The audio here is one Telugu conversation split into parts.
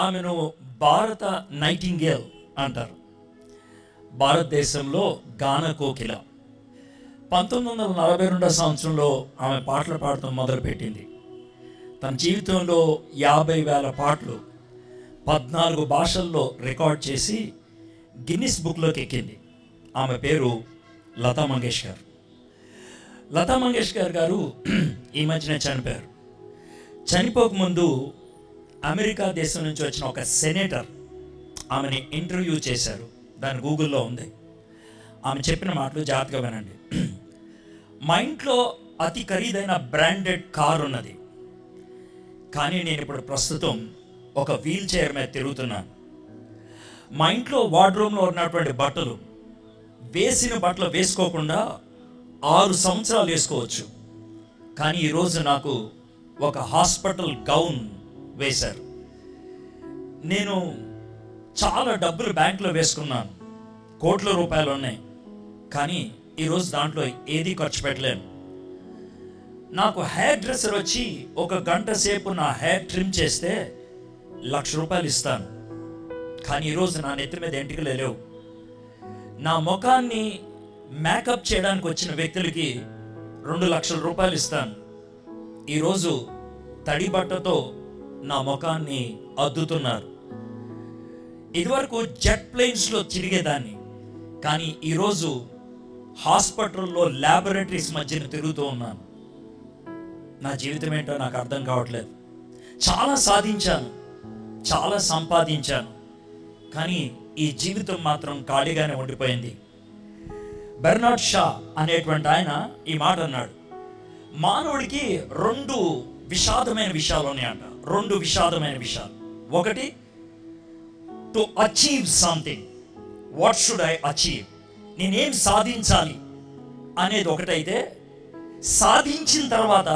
ఆమెను భారత నైటింగేల్ అంటారు. భారతదేశంలో గాన కోకిల. 1942 సంవత్సరంలో ఆమె పాటలు పాడటం మొదలుపెట్టింది. తన జీవితంలో 50,000 పాటలు 14 భాషల్లో రికార్డ్ చేసి గిన్నిస్ బుక్లోకి ఎక్కింది. ఆమె పేరు లతా మంగేష్కర్. లతా మంగేష్కర్ గారు ఈ మధ్యనే చనిపోయారు. చనిపోకముందు అమెరికా దేశం నుంచి వచ్చిన ఒక సెనేటర్ ఆమెని ఇంటర్వ్యూ చేశారు. దాని గూగుల్లో ఉంది. ఆమె చెప్పిన మాటలు జాగ్రత్తగా వినండి. మా ఇంట్లో అతి ఖరీదైన బ్రాండెడ్ కార్ ఉన్నది, కానీ నేను ఇప్పుడు ప్రస్తుతం ఒక వీల్ చైర్ మీద తిరుగుతున్నాను. మా ఇంట్లో వార్డ్రోబ్లో ఉన్నటువంటి బట్టలు వేసిన బట్టలు వేసుకోకుండా 6 సంవత్సరాలు వేసుకోవచ్చు, కానీ ఈరోజు నాకు ఒక హాస్పిటల్ గౌన్ వేశారు. నేను చాలా డబ్బులు బ్యాంకులో వేసుకున్నాను, కోట్ల రూపాయలు ఉన్నాయి, కానీ ఈరోజు దాంట్లో ఏది ఖర్చు పెట్టలేను. నాకు హెయిర్ డ్రెస్సర్ వచ్చి 1 గంట సేపు నా హెయిర్ ట్రిమ్ చేస్తే ₹1,00,000 ఇస్తాను, కానీ ఈరోజు నా నెత్తి మీద ఎంటికలే లేవు. నా ముఖాన్ని మేకప్ చేయడానికి వచ్చిన వ్యక్తులకి ₹2,00,000 ఇస్తాను. ఈరోజు తడి బట్టతో నా ముఖాన్ని అద్దుతున్నారు. ఇదివరకు జెట్ ప్లేన్స్లో తిరిగేదాన్ని, కానీ ఈరోజు హాస్పిటల్లో ల్యాబొరేటరీస్ మధ్యన తిరుగుతూ ఉన్నాను. నా జీవితం ఏంటో నాకు అర్థం కావట్లేదు. చాలా సాధించాను, చాలా సంపాదించాను, కానీ ఈ జీవితం మాత్రం ఖాళీగానే ఉండిపోయింది. బెర్నార్డ్ షా అనేటువంటి ఆయన ఈ మాట అన్నాడు. మానవుడికి 2 విషాదమైన విషయాలు ఉన్నాయంట. 2 విషాదమైన విషయాలు. ఒకటి, to achieve something, what should I achieve, నేనేం సాధించాలి అనేది ఒకటైతే, సాధించిన తర్వాత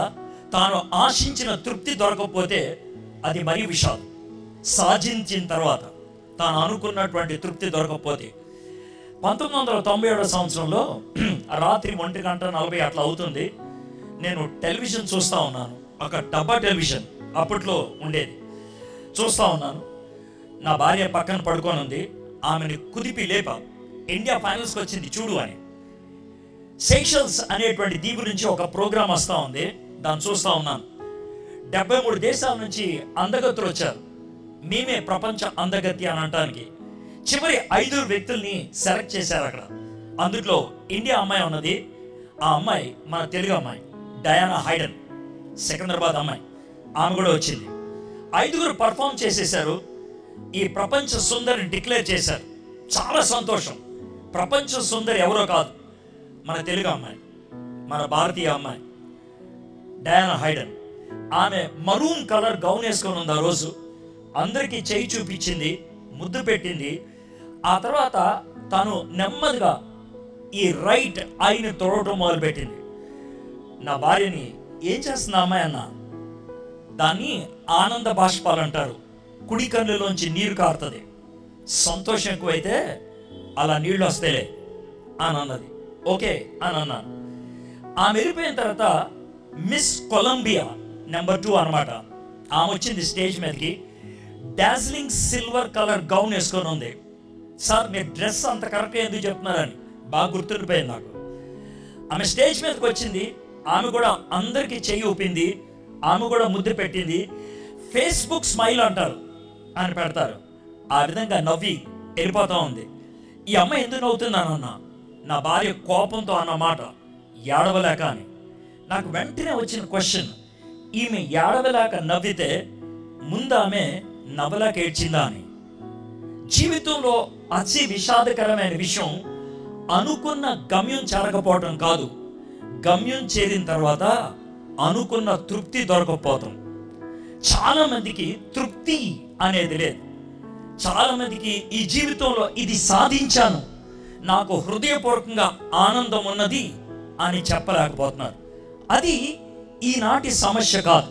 తాను ఆశించిన తృప్తి దొరకకపోతే అది మరీ విషాదం. సాధించిన తర్వాత తాను అనుకున్నటువంటి తృప్తి దొరకకపోతే 1997 సంవత్సరంలో రాత్రి 1:40 అట్లా అవుతుంది. నేను టెలివిజన్ చూస్తూ ఉన్నాను. ఒక డబ్బా టెలివిజన్ అప్పట్లో ఉండేది. చూస్తూ ఉన్నాను. నా భార్య పక్కన పడుకొని ఉంది. ఆమెను కుదిపి లేపా, ఇండియా ఫైనల్స్కి వచ్చింది చూడు అని. సెషల్స్ అనేటువంటి దీపు నుంచి ఒక ప్రోగ్రాం వస్తూ ఉంది. దాన్ని చూస్తూ ఉన్నాను. 73 దేశాల నుంచి అందగత్తులు వచ్చారు. మేమే ప్రపంచ అందగత్తి అని అనటానికి చివరి 5 వ్యక్తుల్ని సెలెక్ట్ చేశారు అక్కడ. అందులో ఇండియా అమ్మాయి ఉన్నది. ఆ అమ్మాయి మన తెలుగు అమ్మాయి డయానా హైడెన్, సికింద్రాబాద్ అమ్మాయి. ఆమె కూడా వచ్చింది. 5 పర్ఫామ్ చేసేసారు. ఈ ప్రపంచ సుందరిని డిక్లేర్ చేశారు. చాలా సంతోషం. ప్రపంచ సుందరి ఎవరో కాదు, మన తెలుగు అమ్మాయి, మన భారతీయ అమ్మాయి డయానా హైడెన్. ఆమె మరూన్ కలర్ గౌన్ వేసుకొని ఉంది. ఆ రోజు అందరికీ చేయి చూపించింది, ముద్దు పెట్టింది. ఆ తర్వాత తను నెమ్మదిగా ఈ రైట్ ఐని తొడవటం మొదలుపెట్టింది. నా భార్యని, ఏం చేస్తున్నా అమ్మాయి అన్న. దాన్ని ఆనంద బాష్పాలు అంటారు. కుడి కన్నులోంచి నీరు కారుతుంది. సంతోషం ఎక్కువైతే అలా నీళ్ళు వస్తేలే అని అన్నది. ఓకే అని అన్నాను. ఆమె వెళ్ళిపోయిన తర్వాత మిస్ కొలంబియా నెంబర్ 2 అనమాట. ఆమె వచ్చింది స్టేజ్ మీదకి. డార్జిలింగ్ సిల్వర్ కలర్ గౌన్ వేసుకొని ఉంది. సార్ మీరు డ్రెస్ అంత కరెక్ట్గా ఎందుకు చెప్తున్నారని బాగా గుర్తుండిపోయింది నాకు. ఆమె స్టేజ్ మీదకి వచ్చింది. ఆమె కూడా అందరికీ చెయ్యి ఊపింది. ఆమె కూడా ముద్దు పెట్టింది. ఫేస్బుక్ స్మైల్ అంటారు అని పెడతారు. ఆ విధంగా నవ్వి వెళ్ళిపోతూ ఉంది. ఈ అమ్మాయి ఎందుకు నవ్వుతుంది అని అన్నా. నా భార్య కోపంతో అన్నమాట, ఏడవలేక అని. నాకు వెంటనే వచ్చిన క్వశ్చన్, ఈమె ఏడవలేక నవ్వితే ముందు ఆమె నవ్వలేక ఏడ్చిందా అని. జీవితంలో అతి విషాదకరమైన విషయం అనుకున్న గమ్యం చేరకపోవటం కాదు, గమ్యం చేరిన తర్వాత అనుకున్న తృప్తి దొరకకపోవటం. చాలా మందికి తృప్తి అనేది లేదు. చాలా మందికి ఈ జీవితంలో ఇది సాధించాను, నాకు హృదయపూర్వకంగా ఆనందం ఉన్నది అని చెప్పలేకపోతున్నారు. అది ఈనాటి సమస్య కాదు.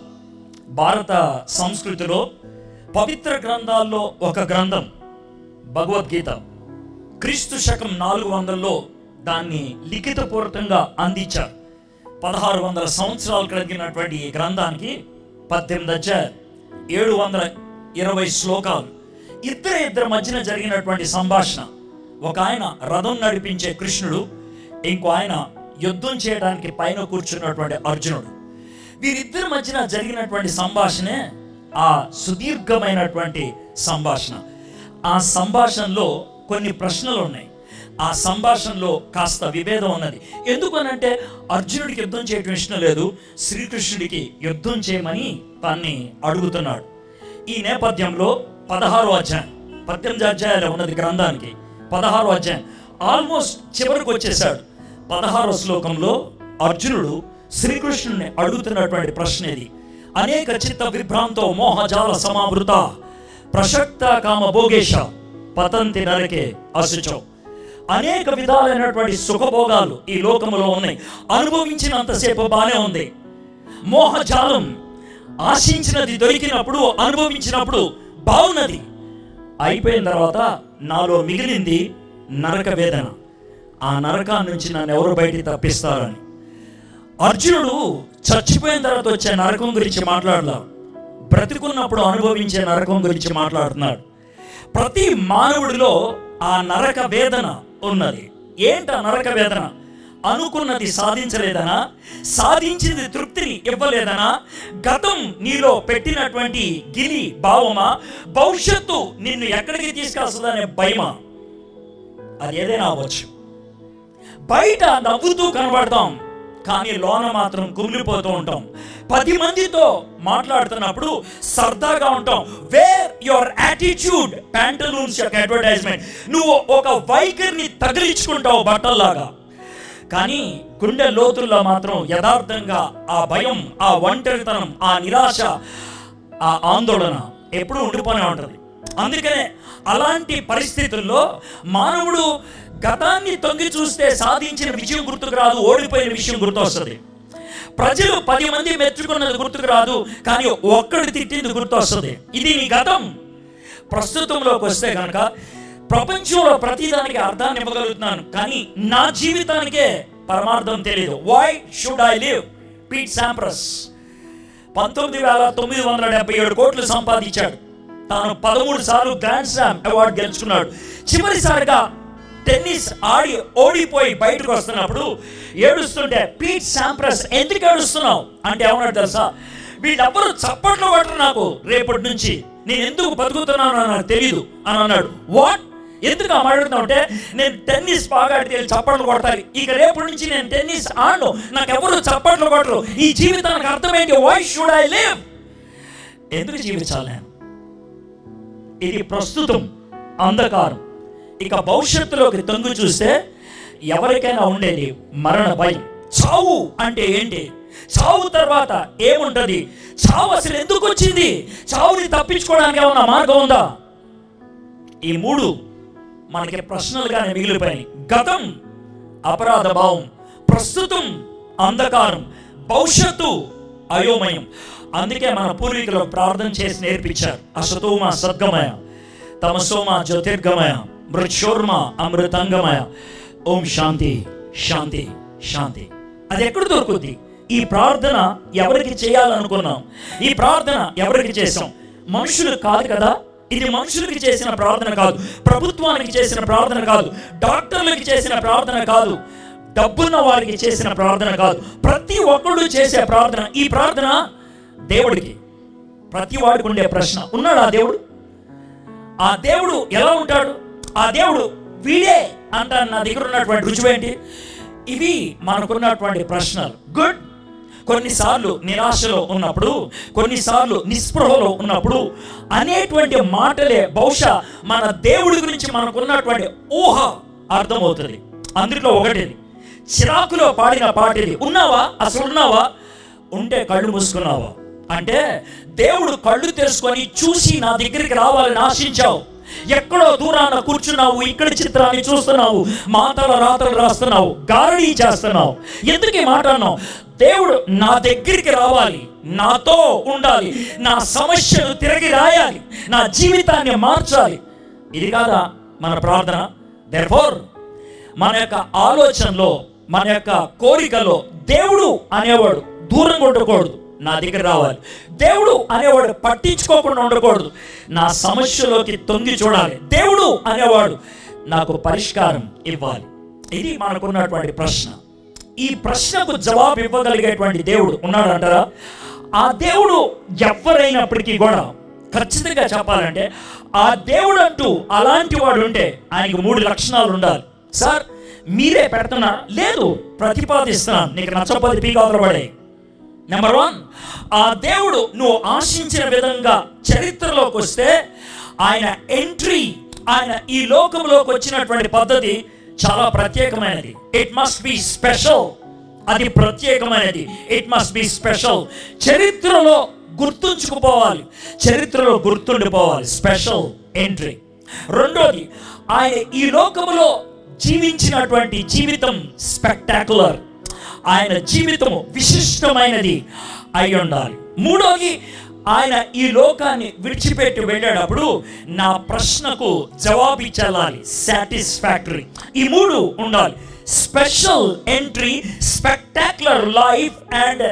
భారత సంస్కృతిలో పవిత్ర గ్రంథాల్లో ఒక గ్రంథం భగవద్గీత. క్రీస్తు శకం 400లో దాన్ని లిఖితపూర్వకంగా అందించారు. 1600 సంవత్సరాలు కలిగినటువంటి ఈ గ్రంథానికి 18 అధ్యాయాలు, 20 శ్లోకాలు. ఇద్దరి మధ్యన జరిగినటువంటి సంభాషణ. ఒక ఆయన రథం నడిపించే కృష్ణుడు, ఇంకో ఆయన యుద్ధం చేయడానికి పైన కూర్చున్నటువంటి అర్జునుడు. వీరిద్దరి మధ్యన జరిగినటువంటి సంభాషణే ఆ సుదీర్ఘమైనటువంటి సంభాషణ. ఆ సంభాషణలో కొన్ని ప్రశ్నలు ఉన్నాయి. ఆ సంభాషణలో కాస్త విభేదం ఉన్నది. ఎందుకనంటే అర్జునుడికి యుద్ధం చేయడం ఇష్టం లేదు, శ్రీకృష్ణుడికి యుద్ధం చేయమని తన్ని అడుగుతున్నాడు. ఈ నేపథ్యంలో 16వ అధ్యాయం, 18 అధ్యాయాలు ఉన్నది గ్రంథానికి. 16వ అధ్యాయం ఆల్మోస్ట్ చివరికి వచ్చేసాడు. 16వ శ్లోకంలో అర్జునుడు శ్రీకృష్ణుడిని అడుగుతున్నటువంటి ప్రశ్న ఇది. అనేక చిత్త విభ్రాంతో మోహజాల సమావృత ప్రసక్త కామ భోగేశ పతంతి నరకే అశుచో. అనేక విధాలైనటువంటి సుఖభోగాలు ఈ లోకంలో ఉన్నాయి. అనుభవించినంతసేపు బానే ఉంది. మోహజాలం, ఆశించినది దొరికినప్పుడు, అనుభవించినప్పుడు బాగున్నది. అయిపోయిన తర్వాత నాలో మిగిలింది నరక వేదన. ఆ నరకాన్ని నుంచి నన్ను ఎవరు బయటికి తప్పిస్తారని. అర్జునుడు చచ్చిపోయిన తర్వాత వచ్చే నరకం గురించి మాట్లాడలా, బ్రతికున్నప్పుడు అనుభవించే నరకం గురించి మాట్లాడుతున్నాడు. ప్రతి మానవుడిలో ఆ నరక వేదన ఉన్నది. ఏంటి ఆ నరక వేదన? అనుకున్నది సాధించలేదనా, సాధించింది తృప్తిని ఇవ్వలేదనా, గతం నీలో పెట్టినటువంటి గిలి భావమా, భవిష్యత్తు నిన్ను ఎక్కడికి తీసుకొస్తుందనే భయమా? అది ఏదైనా అవ్వచ్చు. బయట నవ్వుతూ కనబడతాం, కానీ లోన మాత్రం కుమిలిపోతూ ఉంటాం. 10 మందితో మాట్లాడుతున్నప్పుడు సరదాగా ఉంటాం. వేర్ యువర్ యాటిట్యూడ్ ప్యాంటలూన్స్ యొక్క అడ్వర్టైజ్మెంట్. నువ్వు ఒక వైఖరిని తగిలించుకుంటావు బట్టల్లాగా, కానీ గుండె లోతుల్లో మాత్రం యథార్థంగా ఆ భయం, ఆ ఒంటరితనం, ఆ నిరాశ, ఆ ఆందోళన ఎప్పుడూ ఉండిపోనే ఉంటుంది. అందుకనే అలాంటి పరిస్థితుల్లో మానవుడు గతాన్ని తొంగి చూస్తే సాధించిన విజయం గుర్తుకు రాదు, ఓడిపోయిన విషయం గుర్తు వస్తుంది. ప్రజలు 10 మంది మెచ్చుకున్నది గుర్తుకు రాదు, కానీ ఒక్కడు తిట్టింది గుర్తు వస్తుంది. ఇది నీ గతం. ప్రస్తుతంలోకి వస్తే కనుక ప్రపంచంలో ప్రతిదానికి అర్థాన్ని ఇవ్వగలుగుతున్నాను, కానీ నా జీవితానికే పరమార్థం తెలియదు. Why should I live? Pete Sampras 19,977 కోట్లు సంపాదించాడు. తాను 13 సార్లు గ్రాండ్ స్లామ్ అవార్డు గెలుచుకున్నాడు. చివరిసారిగా టెన్నిస్ ఆడి ఓడిపోయి బయటకు వస్తున్నప్పుడు ఏడుస్తుంటే, పీట్ సాంప్రస్ ఎందుకు ఏడుస్తున్నావు అంటే ఏమన్నాడు తెలుసా? వీళ్ళెవ్వరూ చప్పట్లు కొట్టరు నాకు, రేపటి నుంచి నేను ఎందుకు బతుకుతున్నానో నాకు తెలియదు అని అన్నాడు. వాట్? ఎందుకు మాట్లాడుతున్నావు అంటే, నేను టెన్నిస్ బాగా ఆడితే చప్పట్లు కొడతారు, ఇక రేపటి నుంచి నేను టెన్నిస్ ఆడను, నాకు ఎవరు చప్పట్లు కొట్టరు, ఈ జీవితానికి అర్థమేంటి? Why should I live? ఎందుకు జీవించాలి నేను? ఇది ప్రస్తుతం అంధకారం. ఇక భవిష్యత్తులోకి తొంగి చూస్తే ఎవరికైనా ఉండేది మరణ భయం. చావు అంటే ఏంటి? చావు తర్వాత ఏముంటది? చావు అసలు ఎందుకు వచ్చింది? చావుని తప్పించుకోవడానికి ఏమన్నా మార్గం ఉందా? ఈ 3 మనకి ప్రశ్నలుగానే మిగిలిపోయినాయి. గతం అపరాధ భావం, ప్రస్తుతం అంధకారం, భవిష్యత్తు అయోమయం. అందుకే మన పూర్వీకులు ప్రార్థన చేసి నేర్పించారు. అసతోమ సద్గమయ, తమసోమ జ్యోతిర్గమయ, మృత్యోర్మ అమృతంగమయ, ఓం శాంతి శాంతి శాంతి. అది ఎక్కడ దొరుకుతుంది? ఈ ప్రార్థన ఎవరికి చేయాలనుకున్నాం? ఈ ప్రార్థన ఎవరికి చేసాం? మనుషులు కాదు కదా. ఇది మనుషులకి చేసిన ప్రార్థన కాదు, ప్రభుత్వానికి చేసిన ప్రార్థన కాదు, డాక్టర్లకి చేసిన ప్రార్థన కాదు, డబ్బున్న వారికి చేసిన ప్రార్థన కాదు. ప్రతి ఒక్కడు చేసే ప్రార్థన. ఈ ప్రార్థన దేవుడికి. ప్రతి వాడికి ఉండే ప్రశ్న, ఉన్నాడు ఆ దేవుడు? ఆ దేవుడు ఎలా ఉంటాడు? ఆ దేవుడు వీడే అంటారు. నా దగ్గర ఉన్నటువంటి రుజువేంటి? ఇవి మనకున్నటువంటి ప్రశ్నలు. గుడ్. కొన్నిసార్లు నిరాశలో ఉన్నప్పుడు, కొన్నిసార్లు నిస్పృహలో ఉన్నప్పుడు అనేటువంటి మాటలే బహుశా మన దేవుడి గురించి మనకున్నటువంటి ఊహ అర్థమవుతుంది. అందులో ఒకటి చిరాకులో పాడిన పాట ఇది. ఉన్నావా? అసలు ఉన్నావా? ఉంటే కళ్ళు మూసుకున్నావా? అంటే దేవుడు కళ్ళు తెరుచుకొని చూసి నా దగ్గరికి రావాలని ఆశించావు. ఎక్కడో దూరాన కూర్చున్నావు, ఇక్కడి చిత్రాన్ని చూస్తున్నావు, మాటల రాతలు రాస్తున్నావు, గారడీ చేస్తున్నావు. ఎందుకు ఈ మాట అన్నావు? దేవుడు నా దగ్గరికి రావాలి, నాతో ఉండాలి, నా సమస్యను తిరిగి రాయాలి, నా జీవితాన్ని మార్చాలి. ఇది కాదా మన ప్రార్థన? దేర్ఫోర్ మన యొక్క ఆలోచనలో, మన యొక్క కోరికలో దేవుడు అనేవాడు దూరంగా ఉండకూడదు. నా దగ్గర రావాలి. దేవుడు అనేవాడు పట్టించుకోకుండా ఉండకూడదు, నా సమస్యలోకి తొంగి చూడాలి. దేవుడు అనేవాడు నాకు పరిష్కారం ఇవ్వాలి. ఇది మనకున్నటువంటి ప్రశ్న. ఈ ప్రశ్నకు జవాబు ఇవ్వగలిగేటువంటి దేవుడు ఉన్నాడు అంటారా? ఆ దేవుడు ఎవరైనప్పటికీ కూడా ఖచ్చితంగా చెప్పాలంటే ఆ దేవుడు అంటూ అలాంటి వాడు ఉంటే ఆయనకు 3 లక్షణాలు ఉండాలి. సార్ మీరే పెడుతున్నా లేదు, ప్రతిపాదిస్తున్నాను, నీకు నచ్చకపోతే పీకాదులు పడే. నెంబర్ 1, ఆ దేవుడు నువ్వు ఆశించిన విధంగా చరిత్రలోకి వస్తే ఆయన ఎంట్రీ, ఆయన ఈ లోకంలోకి వచ్చినటువంటి పద్ధతి చాలా ప్రత్యేకమైనది. It must be special. అది ప్రత్యేకమైనది. It must be special. చరిత్రలో గుర్తుంచుకుపోవాలి, చరిత్రలో గుర్తుండిపోవాలి. Special entry. రెండోది, ఆయన ఈ లోకంలో జీవించినటువంటి జీవితం స్పెక్టాక్యులర్. ఆయన జీవితం విశిష్టమైనది అయి ఉండాలి. మూడోది, ఆయన ఈ లోకాన్ని విడిచిపెట్టి వెళ్ళేటప్పుడు నా ప్రశ్నకు జవాబు ఇచ్చేయాలి, సాటిస్ఫాక్టరీ. ఈ 3 ఉండాలి. Special entry, spectacular life and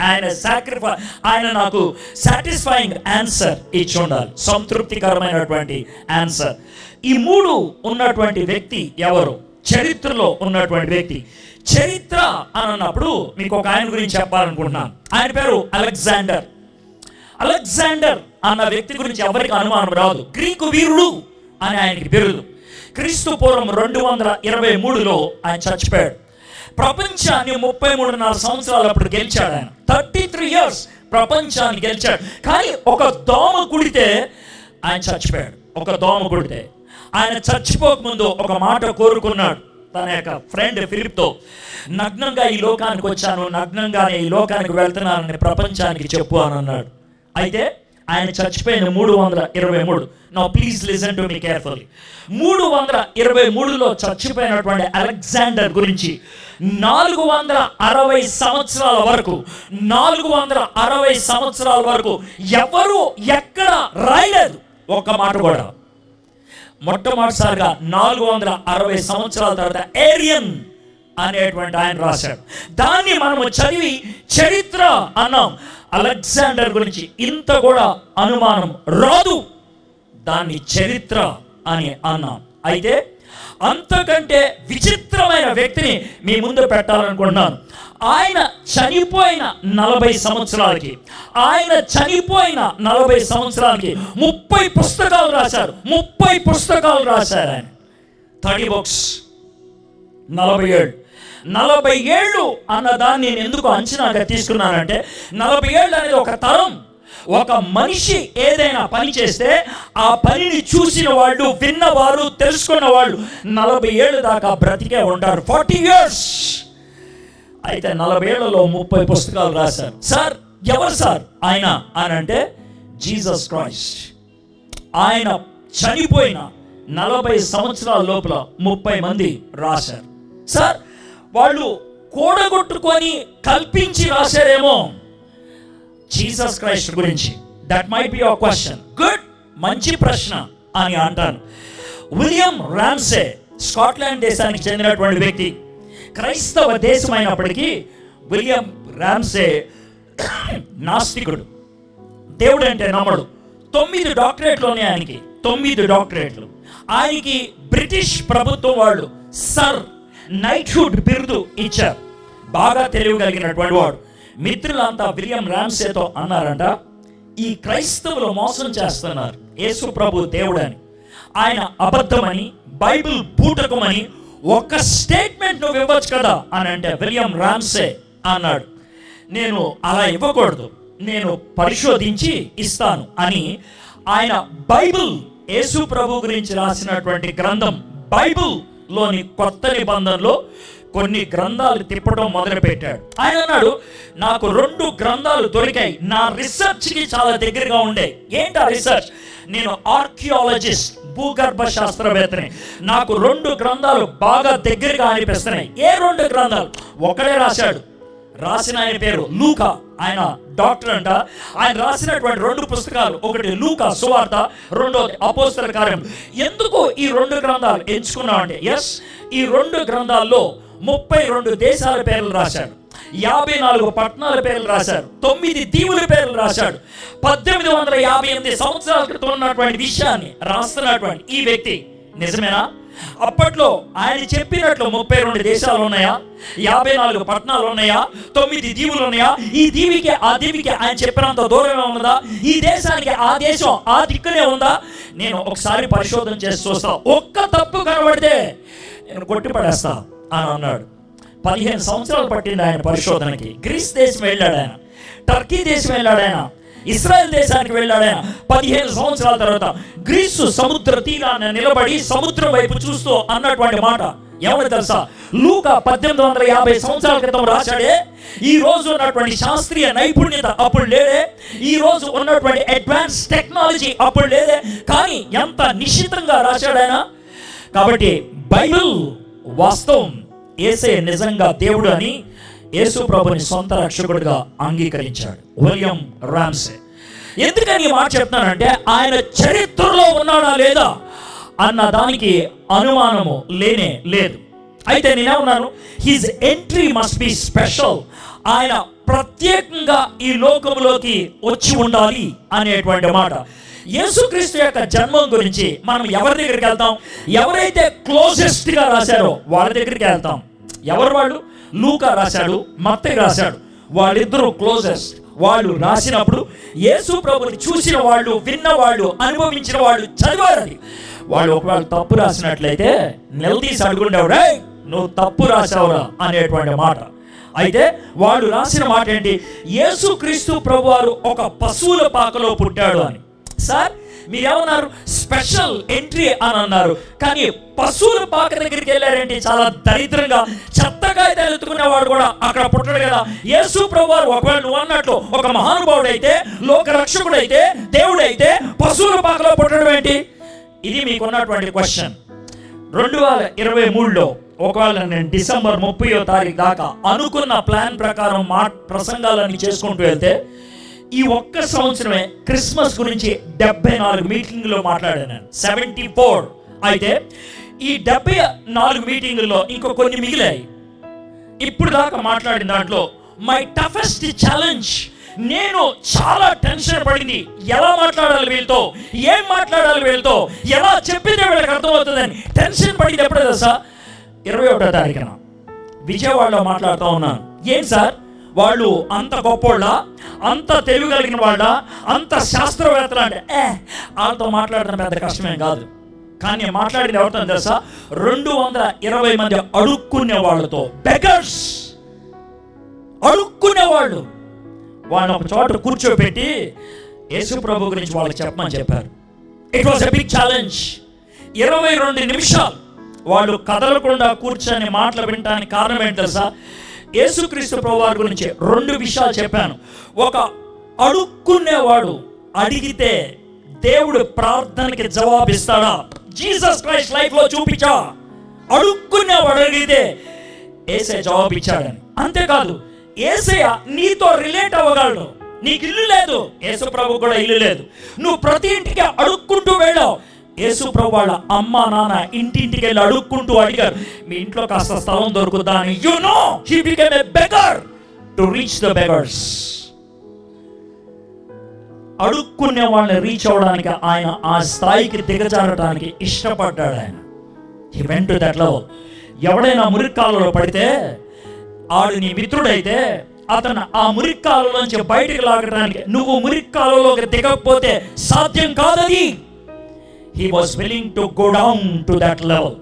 ఆయన సాక్రిఫైస్. ఆయన నాకు సాటిస్ఫైయింగ్ ఆన్సర్ ఇచ్చి ఉండాలి, సంతృప్తికరమైనటువంటి ఆన్సర్. ఈ 3 ఉన్నటువంటి వ్యక్తి ఎవరు? చరిత్రలో ఉన్నటువంటి వ్యక్తి. చరిత్ర అని అన్నప్పుడు మీకు ఒక ఆయన గురించి చెప్పాలనుకుంటున్నాను. ఆయన పేరు అలెగ్జాండర్. అలెగ్జాండర్ అన్న వ్యక్తి గురించి ఎవరికి అనుమానం రాదు. గ్రీకు వీరుడు అని ఆయనకి బిరుదు. క్రీస్తు పూర్వం 223లో ఆయన చచ్చిపోయాడు. ప్రపంచాన్ని 33.5 సంవత్సరాలు అప్పుడు గెలిచాడు. ఆయన 33 years ప్రపంచాన్ని గెలిచాడు. కానీ ఒక దోమ కుడితే ఆయన చచ్చిపోయాడు. ఒక దోమ కుడితే ఆయన చచ్చిపోకముందు ఒక మాట కోరుకున్నాడు తన యొక్క ఫ్రెండ్ ఫిలిప్తో, నగ్నంగా ఈ లోకానికి వచ్చాను, నగ్నంగానే ఈ లోకానికి వెళ్తున్నానని ప్రపంచానికి చెప్పు అని అన్నాడు. అయితే ఆయన చచ్చిపోయిన 323. Now please listen to me carefully. 323లో చచ్చిపోయినటువంటి అలెగ్జాండర్ గురించి 460 సంవత్సరాల వరకు 460 సంవత్సరాల వరకు ఎవరు ఎక్కడ రాయలేదు ఒక్క మాట కూడా. మొట్టమొదటిసారిగా 460 సంవత్సరాల తర్వాత ఏరియన్ అనేటువంటి ఆయన రాశాడు. దాన్ని మనము చదివి చరిత్ర అన్నాం. అలెగ్జాండర్ గురించి ఇంత కూడా అనుమానం రాదు, దాన్ని చరిత్ర అని అన్నాం. అయితే అంతకంటే విచిత్రమైన వ్యక్తిని మీ ముందు పెట్టాలనుకుంటున్నాను. ఆయన చనిపోయిన 40 సంవత్సరాలకి 30 పుస్తకాలు రాశారు. 30 పుస్తకాలు రాశారు ఆయన. 30 books. 40 ఏళ్ళు అన్నదాన్ని నేను ఎందుకు అంచనాగా తీసుకున్నానంటే 40 ఏళ్ళు అనేది ఒక తరం. ఒక మనిషి ఏదైనా పని చేస్తే ఆ పనిని చూసిన వాళ్ళు, విన్నవారు, తెలుసుకున్న వాళ్ళు 40 ఏళ్ళు దాకా బ్రతికే ఉంటారు. 40 years. అయితే 40 ఏళ్లలో 30 పుస్తకాలు రాశారు. సార్ ఎవరు సార్ ఆయన అని అంటే జీసస్ క్రైస్ట్. ఆయన చనిపోయిన 40 సంవత్సరాల లోపల 30 మంది రాశారు. సార్ వాళ్ళు కూడగొట్టుకొని కల్పించి రాశారేమో జీసస్ క్రైస్ట్ గురించి. That might be your question. Good, మంచి ప్రశ్న అని అంటాను. విలియం రామ్సే స్కాట్లాండ్ దేశానికి చెందినటువంటి వ్యక్తి. క్రైస్తవ దేశం అయినప్పటికీ విలియం రామ్సే నాస్తికుడు. దేవుడు అంటే నమ్మడు. 9 డాక్టరేట్లు ఉన్నాయి ఆయనకి. 9 డాక్టరేట్లు. ఆయనకి బ్రిటిష్ ప్రభుత్వం వాళ్ళు సర్ నైట్హుడ్ బిరుదు ఇచ్చారు. బాగా తెలియగలిగినటువంటి వాడు. మిత్రులంతా విలియం రామ్సేతో అన్నారంట, ఈ క్రైస్తవులు మోసం చేస్తున్నారు, యేసు ప్రభు దేవుడని, ఆయన అబద్ధమని, బైబిల్ బూటకమని ఒక స్టేట్మెంట్ నువ్వు ఇవ్వచ్చు కదా అని అంటే విలియం రామ్సే అన్నాడు, నేను అలా ఇవ్వకూడదు, నేను పరిశోధించి ఇస్తాను అని ఆయన బైబిల్, యేసు ప్రభు గురించి రాసినటువంటి గ్రంథం బైబిల్లోని కొత్త నిబంధనలో కొన్ని గ్రంథాలు తిప్పడం మొదలుపెట్టాడు. ఆయన అన్నాడు, నాకు 2 గ్రంథాలు దొరికాయి, నా రీసెర్చ్కి చాలా దగ్గరగా ఉండే. ఏంటి ఆ రీసెర్చ్? నేను ఆర్కియాలజిస్ట్, భూగర్భ శాస్త్రవేత్తని. నాకు 2 గ్రంథాలు బాగా దగ్గరగా అనిపిస్తున్నాయి. ఏ 2 గ్రంథాలు? ఒకడే రాశాడు, రాసిన ఆయన పేరు లూకా. ఆయన డాక్టర్ అంట. ఆయన రాసినటువంటి 2 పుస్తకాలు, ఒకటి లూకా సువార్త, రెండోది అపోస్తల కార్యం. ఎందుకు ఈ 2 గ్రంథాలు ఎంచుకున్నామంటే, ఎస్, ఈ 2 గ్రంథాల్లో 32 దేశాల పేర్లు రాశాడు. 54 పట్టణాల పేర్లు రాశారు, 9 దీవుల పేర్లు రాశాడు. 1858 సంవత్సరాల క్రితం ఉన్నటువంటి విషయాన్ని రాస్తున్నటువంటి ఈ వ్యక్తి నిజమేనా? అప్పట్లో ఆయన చెప్పినట్లు 32 దేశాలు ఉన్నాయా, 54 పట్టణాలు ఉన్నాయా, 9 దీవులు ఉన్నాయా? ఈ దీవికి ఆ దీవికి ఆయన చెప్పినంత దూరమే ఉన్నదా? ఈ దేశానికి ఆ దేశం ఆ దిక్కునే ఉందా? నేను ఒకసారి పరిశోధన చేసి చూస్తా, ఒక్క తప్పు కనబడితే నేను కొట్టిపడేస్తా అని అన్నాడు. 15 సంవత్సరాలు పట్టింది ఆయన పరిశోధనకి. గ్రీస్ దేశం వెళ్ళాడు ఆయన, టర్కీ దేశం వెళ్ళాడు ఆయన, ఇస్రాయల్ దేశానికి వెళ్ళాడు ఆయన. 15 సంవత్సరాల తర్వాత గ్రీసు సముద్ర తీరాన్ని నిలబడి సముద్రం వైపు చూస్తూ అన్నటువంటి మాట ఏమని తెలుసా? లూకా 1850 సంవత్సరాల క్రితం రాశాడే. ఈ రోజు ఉన్నటువంటి శాస్త్రీయ నైపుణ్యత అప్పుడు లేదే, ఈ రోజు ఉన్నటువంటి అడ్వాన్స్ టెక్నాలజీ అప్పుడు లేదే, కానీ ఎంత నిశ్చితంగా రాశాడు ఆయన. కాబట్టి బైబిల్ వాస్తవం, యేసే నిజంగా దేవుడు అని యేసు ప్రభుని సొంత రక్షకుడిగా అంగీకరించాడు విలియం రామ్సే. ఎందుకని ఈ మాట చెప్తానంటే ఆయన చరిత్రలో ఉన్నాడా లేదా అన్న దానికి అనుమానము లేనే లేదు. అయితే నేనేమన్నాను, his entry must be special. ఆయన ప్రత్యేకంగా ఈ లోకంలోకి వచ్చి ఉండాలి అనేటువంటి మాట. యేసుక్రీస్తు యొక్క జన్మం గురించి మనం ఎవరి దగ్గరికి వెళ్తాం? ఎవరైతే క్లోజెస్ట్ గా రాశారో వాళ్ళ దగ్గరికి వెళ్తాం. ఎవరు వాళ్ళు? లూకా రాశాడు, మత్తయి రాశాడు, వాళ్ళిద్దరూ క్లోజెస్ట్. వాళ్ళు రాసినప్పుడు యేసు ప్రభుని చూసిన వాళ్ళు, విన్న వాళ్ళు, అనుభవించిన వాళ్ళు, చదివారు. అది వాళ్ళు ఒకవేళ తప్పు రాసినట్లయితే నిలదీసి అడుగుండేవాడు, నువ్వు తప్పు రాసావురా అనేటువంటి మాట. అయితే వాళ్ళు రాసిన మాట ఏంటి? యేసుక్రీస్తు ప్రభు వారు ఒక పశువుల పాకలో పుట్టాడు అని. సార్ మీరేమన్నారు? స్పెషల్ ఎంట్రీ అని అన్నారు, కానీ పశువుల పాక దగ్గరికి వెళ్ళారేంటి? చాలా దరిద్రంగా చెత్తగా ఎత్తుకునేవాడు కూడా అక్కడ పుట్టాడు కదా. యేసు ప్రభు వారు ఒకవేళ నువ్వు అన్నట్లు ఒక మహానుభావుడు అయితే, లోక రక్షకుడు అయితే, దేవుడు అయితే పశువుల పాకలో పుట్టడం ఏంటి? ఇది మీకున్నటువంటి క్వశ్చన్. 2023లో ఒకవేళ నేను డిసెంబర్ 30వ తారీఖు దాకా అనుకున్న ప్లాన్ ప్రకారం ప్రసంగాలన్నీ చేసుకుంటూ వెళ్తే ఈ ఒక్క సంవత్సరమే క్రిస్మస్ గురించి 74 మీటింగ్లో మాట్లాడాను, 74. అయితే ఈ 74 మీటింగుల్లో ఇంకో కొన్ని మిగిలాయి. ఇప్పుడు దాకా మాట్లాడిన దాంట్లో మై టఫెస్ట్ ఛాలెంజ్, నేను చాలా టెన్షన్ పడింది. ఎలా మాట్లాడాలి వీళ్ళతో, ఏం మాట్లాడాలి వీళ్ళతో, ఎలా చెప్పితే వీళ్ళకి అర్థమవుతుందని టెన్షన్ పడింది. ఎప్పుడో తెలుసా? 21వ తారీఖున విజయవాడలో మాట్లాడుతూ ఉన్నాను. ఏం సార్ వాళ్ళు అంత గొప్పోళ్ళ, అంత తెలివి కలిగిన వాళ్ళ, అంత శాస్త్రవేత్తలు అంటే వాళ్ళతో మాట్లాడడం పెద్ద కష్టమే కాదు. కానీ మాట్లాడిన ఎవరితో తెలుసా? 220 మంది అడుక్కునే వాళ్ళతో, బెగర్స్, అడుక్కునే వాళ్ళు. వాళ్ళని ఒక చోట కూర్చోబెట్టి యేసు ప్రభు గురించి వాళ్ళకి చెప్పమని చెప్పారు. It was a big challenge. 22 నిమిషాలు వాళ్ళు కదలకుండా కూర్చొని మాటలు వినడానికి కారణం ఏంటి తెలుసా? యేసుక్రీస్తు ప్రభు వారి గురించి 2 విషయాలు చెప్పాను. ఒక అడుక్కునేవాడు అడిగితే దేవుడు ప్రార్థనకి జవాబిస్తాడా? జీసస్ క్రైస్ట్ లైఫ్ లో చూపించా. అడుక్కునేవాడు అడిగితే యేసయ్య జవాబిచ్చాడని. అంతేకాదు యేసయ్య నీతో రిలేట్ అవ్వగలడు. నీకు ఇల్లు లేదు, యేసు ప్రభు కూడా ఇల్లు లేదు, నువ్వు ప్రతి ఇంటికి అడుక్కుంటూ వెళ్ళావు. యేసు ప్రభు వాళ్ళ అమ్మ నాన్న ఇంటింటికి వెళ్ళి అడుక్కుంటూ అడిగారు, మీ ఇంట్లో కాస్త స్థలం దొరుకుతా అని. You no he became a beggar to reach the beggars. అడుక్కునే వాళ్ళని రీచ్ అవడానికి ఆయన ఆ స్థాయికి దిగజారడానికి ఇష్టపడ్డాడు. ఆయన హి వెంట్ టు దట్ లెవెల్. ఎవడైనా మురిక్కాలలో పడితే ఆడు నీ మిత్రుడైతే అతను ఆ మురిక్కాలలోంచి బయటికి లాగడానికి నువ్వు మురిక్కాలలోకి దిగకపోతే సాధ్యం కాదది. He was willing to go down to that level.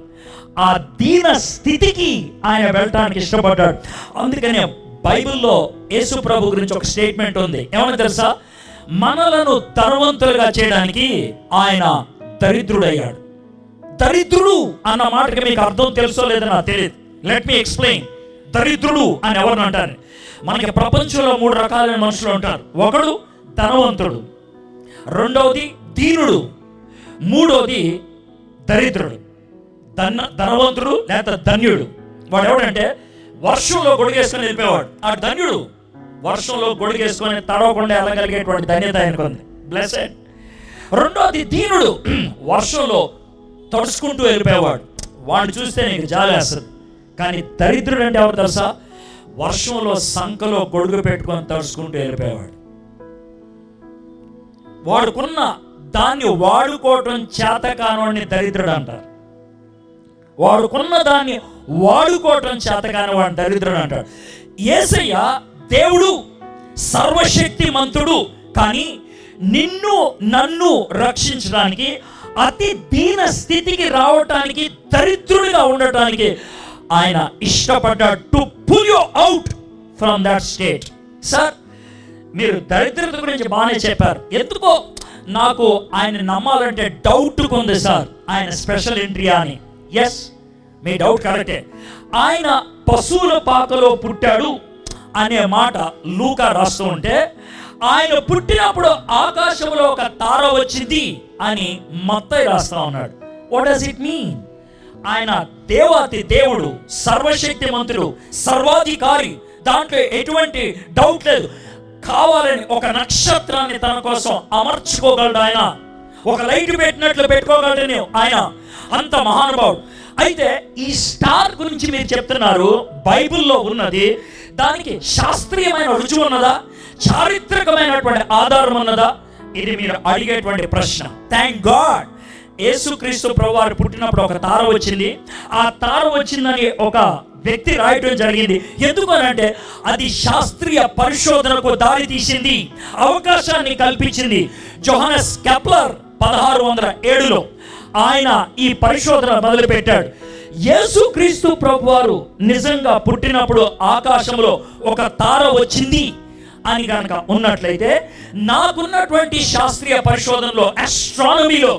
ఆ దీన స్థితికి ఆయన వెళ్ళటానికి ఇష్టపడ్డాడు. అందుకనే బైబిల్లో యేసు ప్రభు గురించి ఒక స్టేట్మెంట్ ఉంది. ఏమని తెలుసా? మనలను ధనవంతులుగా చేయడానికి ఆయన దరిద్రుడయ్యాడు. దరిద్రుడు అన్న మాటకి మీకు అర్థం తెలుసో లేదో నాకు తెలియదు. Let me explain. దరిద్రుడు అని ఎవరిని అంటారు? మనకి ప్రపంచంలో 3 రకాలైన మనుషులు ఉంటారు. ఒకడు ధనవంతుడు, రెండవది దీనుడు, మూడోది దరిద్రుడు. ధనవంతుడు లేదా ధన్యుడు వాడు ఎవడంటే వర్షంలో గొడుగేసుకొని వెళ్ళిపోయేవాడు. ఆ ధన్యుడు వర్షంలో గొడుగేసుకొని తడవకుండా వెళ్ళగలిగేటువంటి ధన్యత ఆయనకుంది, బ్లెస్డ్. రెండోది దీనుడు, వర్షంలో తడుచుకుంటూ వెళ్ళిపోయేవాడు. వాడిని చూస్తే నీకు జాలి వేస్తుంది. కానీ దరిద్రుడు అంటే ఎవరు తెలుసా? వర్షంలో సంకలో గొడుగు పెట్టుకొని తడుచుకుంటూ వెళ్ళిపోయేవాడు. వాడుకున్న దాన్ని వాడుకోవటం చేతకానోడిని దరిద్రుడు అంటారు. వాడుకున్న దాన్ని వాడుకోవటం చేతకాని వాడిని దరిద్రుడు అంటాడు. యేసయ్య దేవుడు, సర్వశక్తిమంతుడు, కానీ నిన్ను నన్ను రక్షించడానికి, అతి దీన స్థితికి రావటానికి, దరిద్రుడిగా ఉండటానికి ఆయన ఇష్టపడ్డాడు. To pull you out from that state. Sir, మీరు దరిద్రత గురించి బాగానే చెప్పారు. ఎందుకో నాకు ఆయన నమ్మాలంటే డౌట్ ఉంది సార్, ఆయన స్పెషల్ ఎంట్రీ అని. ఎస్, మీ డౌట్ కరెక్టే. ఆయన పశువుల పాకలో పుట్టాడు అనే మాట లూకా రాస్తూ ఉంటే, ఆయన పుట్టినప్పుడు ఆకాశంలో ఒక తార వచ్చింది అని మత్తయి రాస్తా ఉన్నాడు. What does it mean? ఆయన దేవాతి దేవుడు, సర్వశక్తిమంతుడు, సర్వాధికారి, దాంట్లో ఎటువంటి డౌట్ లేదు. కావాలని ఒక నక్షత్రాన్ని తన కోసం అమర్చుకోగలడు ఆయన. ఒక లైట్ పెట్టినట్లు పెట్టుకోగలడు ఆయన. అంత మహానుభావుడు. అయితే ఈ స్టార్ గురించి మీరు చెప్తున్నారు, బైబిల్లో ఉన్నది, దానికి శాస్త్రీయమైన రుజువు ఉన్నదా? చారిత్రకమైనటువంటి ఆధారం ఉన్నదా? ఇది మీరు అడిగేటువంటి ప్రశ్న. థ్యాంక్ గాడ్, యేసుక్రీస్తు ప్రభువారు పుట్టినప్పుడు ఒక తార వచ్చింది. ఆ తార వచ్చిందని ఒక వ్యక్తి రాయటం జరిగింది. ఎందుకనంటే అది శాస్త్రీయ పరిశోధనకు దారి తీసింది, అవకాశాన్ని కల్పించింది. జోహానస్ కెప్లర్ 1607లో ఆయన ఈ పరిశోధన మొదలు పెట్టాడు. యేసుక్రీస్తు ప్రభువారు నిజంగా పుట్టినప్పుడు ఆకాశంలో ఒక తార వచ్చింది అని కనుక ఉన్నట్లయితే, నాకున్నటువంటి శాస్త్రీయ పరిశోధనలో, ఆస్ట్రానమీలో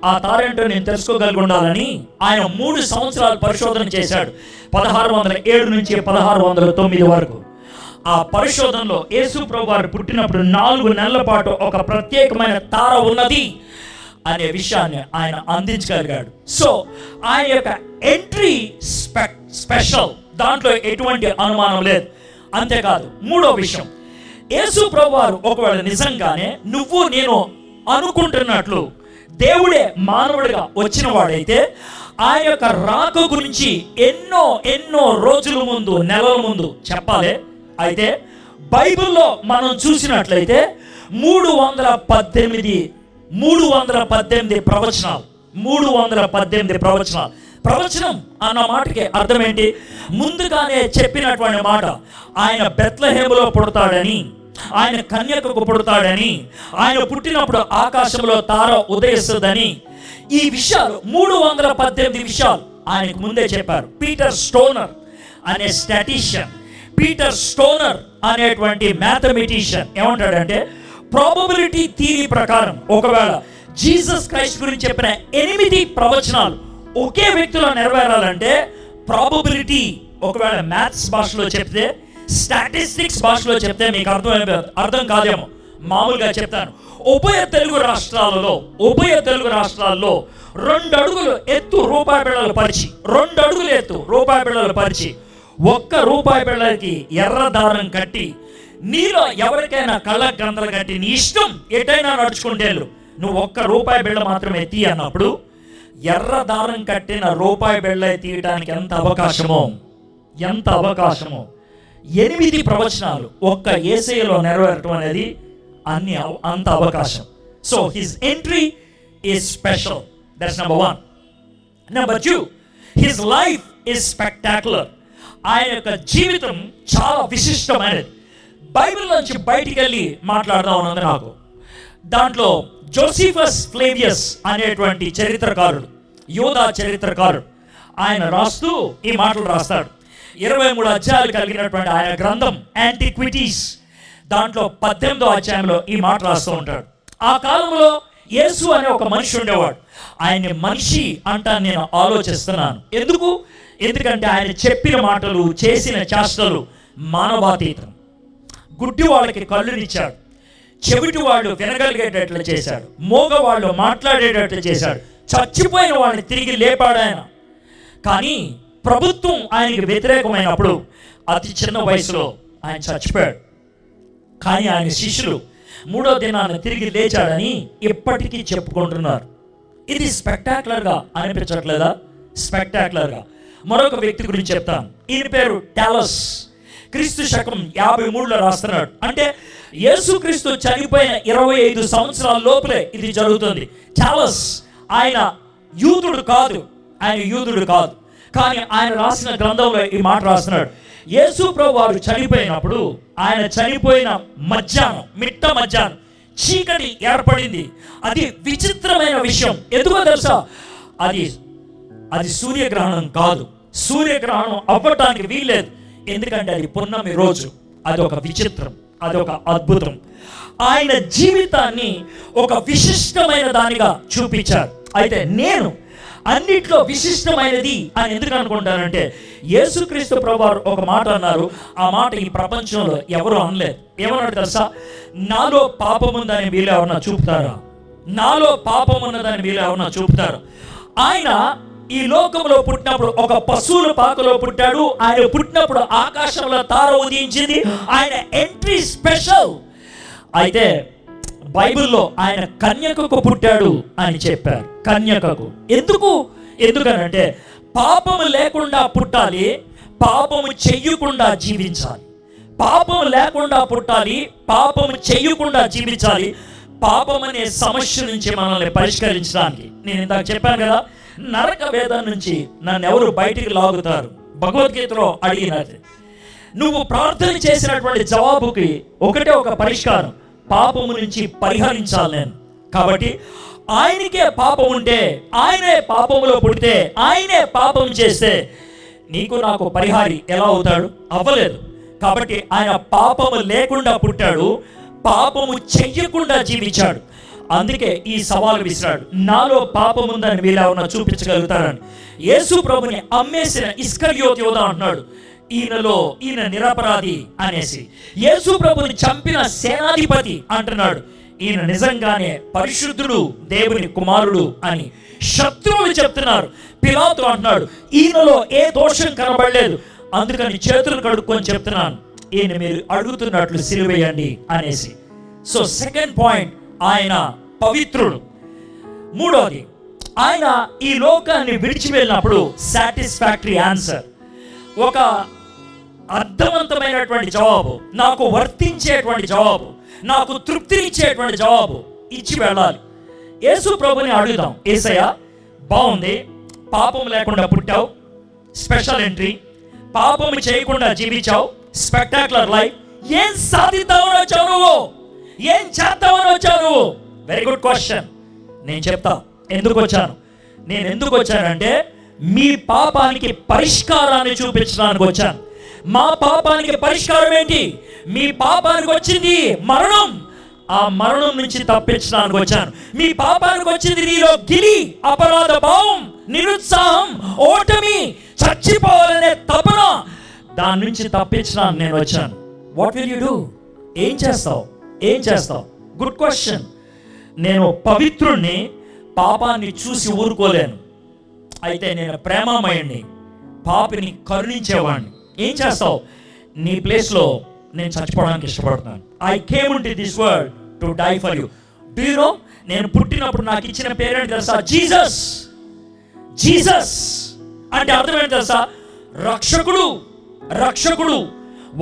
ఆ తార ఏంటో నేను తెలుసుకోగలిగి ఉండాలని ఆయన 3 సంవత్సరాలు పరిశోధన చేశాడు. 1607 నుంచి 1609 వరకు. ఆ పరిశోధనలో యేసు ప్రభువారు పుట్టినప్పుడు 4 నెలల పాటు ఒక ప్రత్యేకమైన తార ఉన్నది అనే విషయాన్ని ఆయన అందించగలిగాడు. సో ఆయన యొక్క ఎంట్రీ స్పెషల్, దాంట్లో ఎటువంటి అనుమానం లేదు. అంతేకాదు, మూడో విషయం, యేసు ప్రభువారు ఒకవేళ నిజంగానే నువ్వు నేను అనుకుంటున్నట్లు దేవుడే మానవుడిగా వచ్చిన వాడైతే, ఆయన యొక్క రాక గురించి ఎన్నో రోజుల ముందు, నెలల ముందు చెప్పాలి. అయితే బైబిల్లో మనం చూసినట్లయితే 318 ప్రవచనాలు, 318 ప్రవచనాలు. ప్రవచనం అన్న మాటకి అర్థం ఏంటి? ముందుగానే చెప్పినటువంటి మాట. ఆయన బెత్లెహేములో పుడతాడని, ఆయన కన్యకకు పుడతాడని, ఆయన పుట్టినప్పుడు ఆకాశంలో తార ఉదయిస్తుందని, ఈ విషయాలు 318 విషయాలు ఆయనకు ముందే చెప్పారు. పీటర్ స్టోనర్ అనే స్టాటిషియన్, పీటర్ స్టోనర్ అనేటువంటి మ్యాథమెటిషియన్ ఏమంటాడంటే, ప్రాబబిలిటీ థియరీ ప్రకారం ఒకవేళ జీసస్ క్రైస్ట్ గురించి చెప్పిన 8 ప్రవచనాలు ఒకే వ్యక్తిలో నెరవేరాలంటే, ప్రాబబిలిటీ ఒకవేళ మ్యాథ్స్ భాషలో చెప్తే, స్టాటిస్టిక్స్ భాషలో చెప్తే మీకు అర్థం కాదేమో, మామూలుగా చెప్తాను. ఉభయ తెలుగు రాష్ట్రాలలో 2 అడుగులు ఎత్తు రూపాయి బిళ్ళలు పరిచి, 2 అడుగులు ఎత్తు రూపాయి బిళ్ళలు పరిచి, 1 రూపాయి బిళ్ళకి ఎర్ర దారం కట్టి, నీలో ఎవరికైనా కళ్ళ గంతలు కట్టి, నీ ఇష్టం ఎటైనా నడుచుకుంటేళ్ళు, నువ్వు 1 రూపాయి బిళ్ళ మాత్రమే తీ అన్నప్పుడు, ఎర్ర దారం కట్టిన రూపాయి బిళ్ళ తీయటానికి ఎంత అవకాశమో 8 ప్రవచనాలు ఒక్క యేసయ్యలో నెరవేరటం అనేది అంత అవకాశం. So his entry is special. That's number 1. Number 2, his life is spectacular. ఆయన యొక్క జీవితం చాలా విశిష్టమైనది. బైబిల్ నుంచి బయటికి వెళ్ళి మాట్లాడదాం ఉన్నది నాకు. దాంట్లో జోసిఫస్ ఫ్లేవియస్ అనేటువంటి చరిత్రకారుడు, యూదా చరిత్రకారుడు, ఆయన రాస్తూ ఈ మాటలు రాస్తాడు. 23 అధ్యాయాలు కలిగినటువంటి ఆయన గ్రంథం యాంటిక్విటీస్, దాంట్లో 18వ అధ్యాయంలో ఈ మాట రాస్తూ ఉంటాడు. ఆ కాలంలో యేసు అనే ఒక మనిషి ఉండేవాడు. ఆయన్ని మనిషి అంటాను నేను ఆలోచిస్తున్నాను. ఎందుకంటే ఆయన చెప్పిన మాటలు, చేసిన చేష్టలు మానవాతీతం. గుడ్డి వాళ్ళకి కళ్ళునిచ్చాడు, చెవిటి వాళ్ళు వినగలిగేటట్లు చేశాడు, మోగవాళ్ళు మాట్లాడేటట్లు చేశాడు, చచ్చిపోయిన వాళ్ళని తిరిగి లేపాడు ఆయన. కానీ ప్రభుత్వం ఆయనకి వ్యతిరేకమైనప్పుడు అతి చిన్న వయసులో ఆయన చచ్చిపోయాడు. కానీ ఆయన శిష్యులు 3వ దినాన్ని తిరిగి లేచాడని ఇప్పటికీ చెప్పుకుంటున్నారు. ఇది స్పెక్టాక్యులర్గా అనిపించట్లేదా? స్పెక్టాక్యులర్గా. మరొక వ్యక్తి గురించి చెప్తాను. ఈయన పేరు టాలస్. క్రీస్తు శకం 53లో రాస్తున్నాడు. అంటే యేసుక్రీస్తు చనిపోయిన 25 సంవత్సరాల లోపలే ఇది జరుగుతుంది. చార్లెస్ ఆయన యూదుడు కాదు, కానీ ఆయన రాసిన గ్రంథంలో ఈ మాట రాస్తున్నాడు. యేసు ప్రభు వారు చనిపోయినప్పుడు, ఆయన చనిపోయిన మిట్ట మధ్యాహ్నం చీకటి ఏర్పడింది. అది విచిత్రమైన విషయం. ఎందుకో తెలుసా? అది సూర్యగ్రహణం కాదు. సూర్యగ్రహణం అవ్వటానికి వీల్లేదు. ఎందుకంటే అది పున్నమి రోజు. అది ఒక విచిత్రం, అది ఒక అద్భుతం. ఆయన జీవితాన్ని ఒక విశిష్టమైన దానిగా చూపించారు. అయితే నేను అన్నిట్లో విశిష్టమైనది అని ఎందుకు అనుకుంటానంటే, యేసుక్రీస్తు ప్రభువారు ఒక మాట అన్నారు. ఆ మాట ఈ ప్రపంచంలో ఎవరు అనలేదు. ఏమన్నాడు తెలుసా? నాలో పాపం ఉందని వీళ్ళు ఎవరన్నా చూపుతారా? నాలో పాపం ఉన్నదని వీళ్ళు ఎవరన్నా చూపుతారా? ఆయన ఈ లోకంలో పుట్టినప్పుడు ఒక పశువుల పాకలో పుట్టాడు. ఆయన పుట్టినప్పుడు ఆకాశంలో తార ఉదయించింది. ఆయన ఎంట్రీ స్పెషల్. అయితే బైబిల్లో ఆయన కన్యకకు పుట్టాడు అని చెప్పారు. కన్యకకు ఎందుకనంటే పాపము లేకుండా పుట్టాలి, పాపము చెయ్యకుండా జీవించాలి. పాపము లేకుండా పుట్టాలి, పాపము చెయ్యకుండా జీవించాలి. పాపం అనే సమస్య నుంచి మనల్ని పరిష్కరించడానికి నేను ఇందాక చెప్పాను కదా, నరక వేదన నుంచి నన్ను ఎవరు బయటికి లాగుతారు? భగవద్గీతలో అడిగినది. నువ్వు ప్రార్థన చేసినటువంటి జవాబుకి ఒకటే ఒక పరిష్కారం, పాపము నుంచి పరిహరించాలి నేను. కాబట్టి ఆయనకే పాపం ఉంటే, ఆయనే పాపములో పుడితే, ఆయనే పాపం చేస్తే నీకు నాకు పరిహారి ఎలా అవుతాడు? అవ్వలేదు. కాబట్టి ఆయన పాపము లేకుండా పుట్టాడు, పాపము చెయ్యకుండా జీవించాడు. అందుకే ఈ సవాలు విసిరాడు, నాలో పాపం ఉందని వీళ్ళు ఏమన్నా చూపించగలుగుతారని. యేసు ప్రభుని అమ్మేసిన ఇస్కరియోతు యోధా అంటున్నాడు, ఈయన నిరపరాధి అనేసి. యేసు ప్రభుని చంపిన సేనాధిపతి అంటున్నాడు, ఈయన నిజంగానే పరిశుద్ధుడు, దేవుని కుమారుడు అని శత్రువులు చెప్తున్నారు. పిలాతు అంటున్నాడు, ఈయనలో ఏ దోషం కనబడలేదు, అందుకని చేతులు కడుక్కొని చెప్తున్నాను, ఈయన మీరు అడుగుతున్నట్లు సిలువేయండి అనేసి. సో సెకండ్ పాయింట్, ఆయన పవిత్రుడు. మూడోది, ఆయన ఈ లోకాన్ని విడిచి వెళ్ళినప్పుడు సాటిస్ఫాక్టరీ ఆన్సర్, ఒక అర్థవంతమైనటువంటి జవాబు, నాకు వర్తించేటువంటి జవాబు, నాకు తృప్తినిచ్చేటువంటి జవాబు ఇచ్చి వెళ్ళాలి. యేసు ప్రభుని అడుగుదాం, యేసయ్య బాగుంది, పాపం లేకుండా పుట్టావు, స్పెషల్ ఎంట్రీ, పాపం చేయకుండా జీవించావు, స్పెక్టాక్యులర్ లైఫ్, ఏం సాధిద్దామని వచ్చావు నువ్వు? ఏం చేద్దామని వచ్చావు నువ్వు? Very good question. నేను చెప్తా ఎందుకు వచ్చాను. నేను ఎందుకు వచ్చానంటే మీ పాపానికి పరిష్కారాన్ని చూపించడానికి వచ్చాను. మా పాపానికి పరిష్కారం ఏంటి? మీ పాపానికి వచ్చింది మరణం, ఆ మరణం నుంచి తప్పించడానికి వచ్చాను. మీ పాపానికి వచ్చింది నీలో గిలి, అపరాధ భావం, నిరుత్సాహం, ఓటమి, చచ్చిపోవాలనే తపన, దాని నుంచి తప్పించడానికి నేను వచ్చాను. What will you do? ఏం చేస్తావు? Good question. నేను పవిత్రుణ్ణి, పాపాన్ని చూసి ఊరుకోలేను. అయితే నేను ప్రేమమయుణ్ణి, పాపిని కరుణించేవాడిని. ఏం చేస్తావు? నీ ప్లేస్లో నేను చచ్చిపోవడానికి ఇష్టపడుతున్నాను. I came into this world to die for you. Do you know, నేను పుట్టినప్పుడు నాకు ఇచ్చిన పేరేంటి తెలుసా? జీసస్ అంటే అర్థం ఏంటి తెలుసా? రక్షకుడు,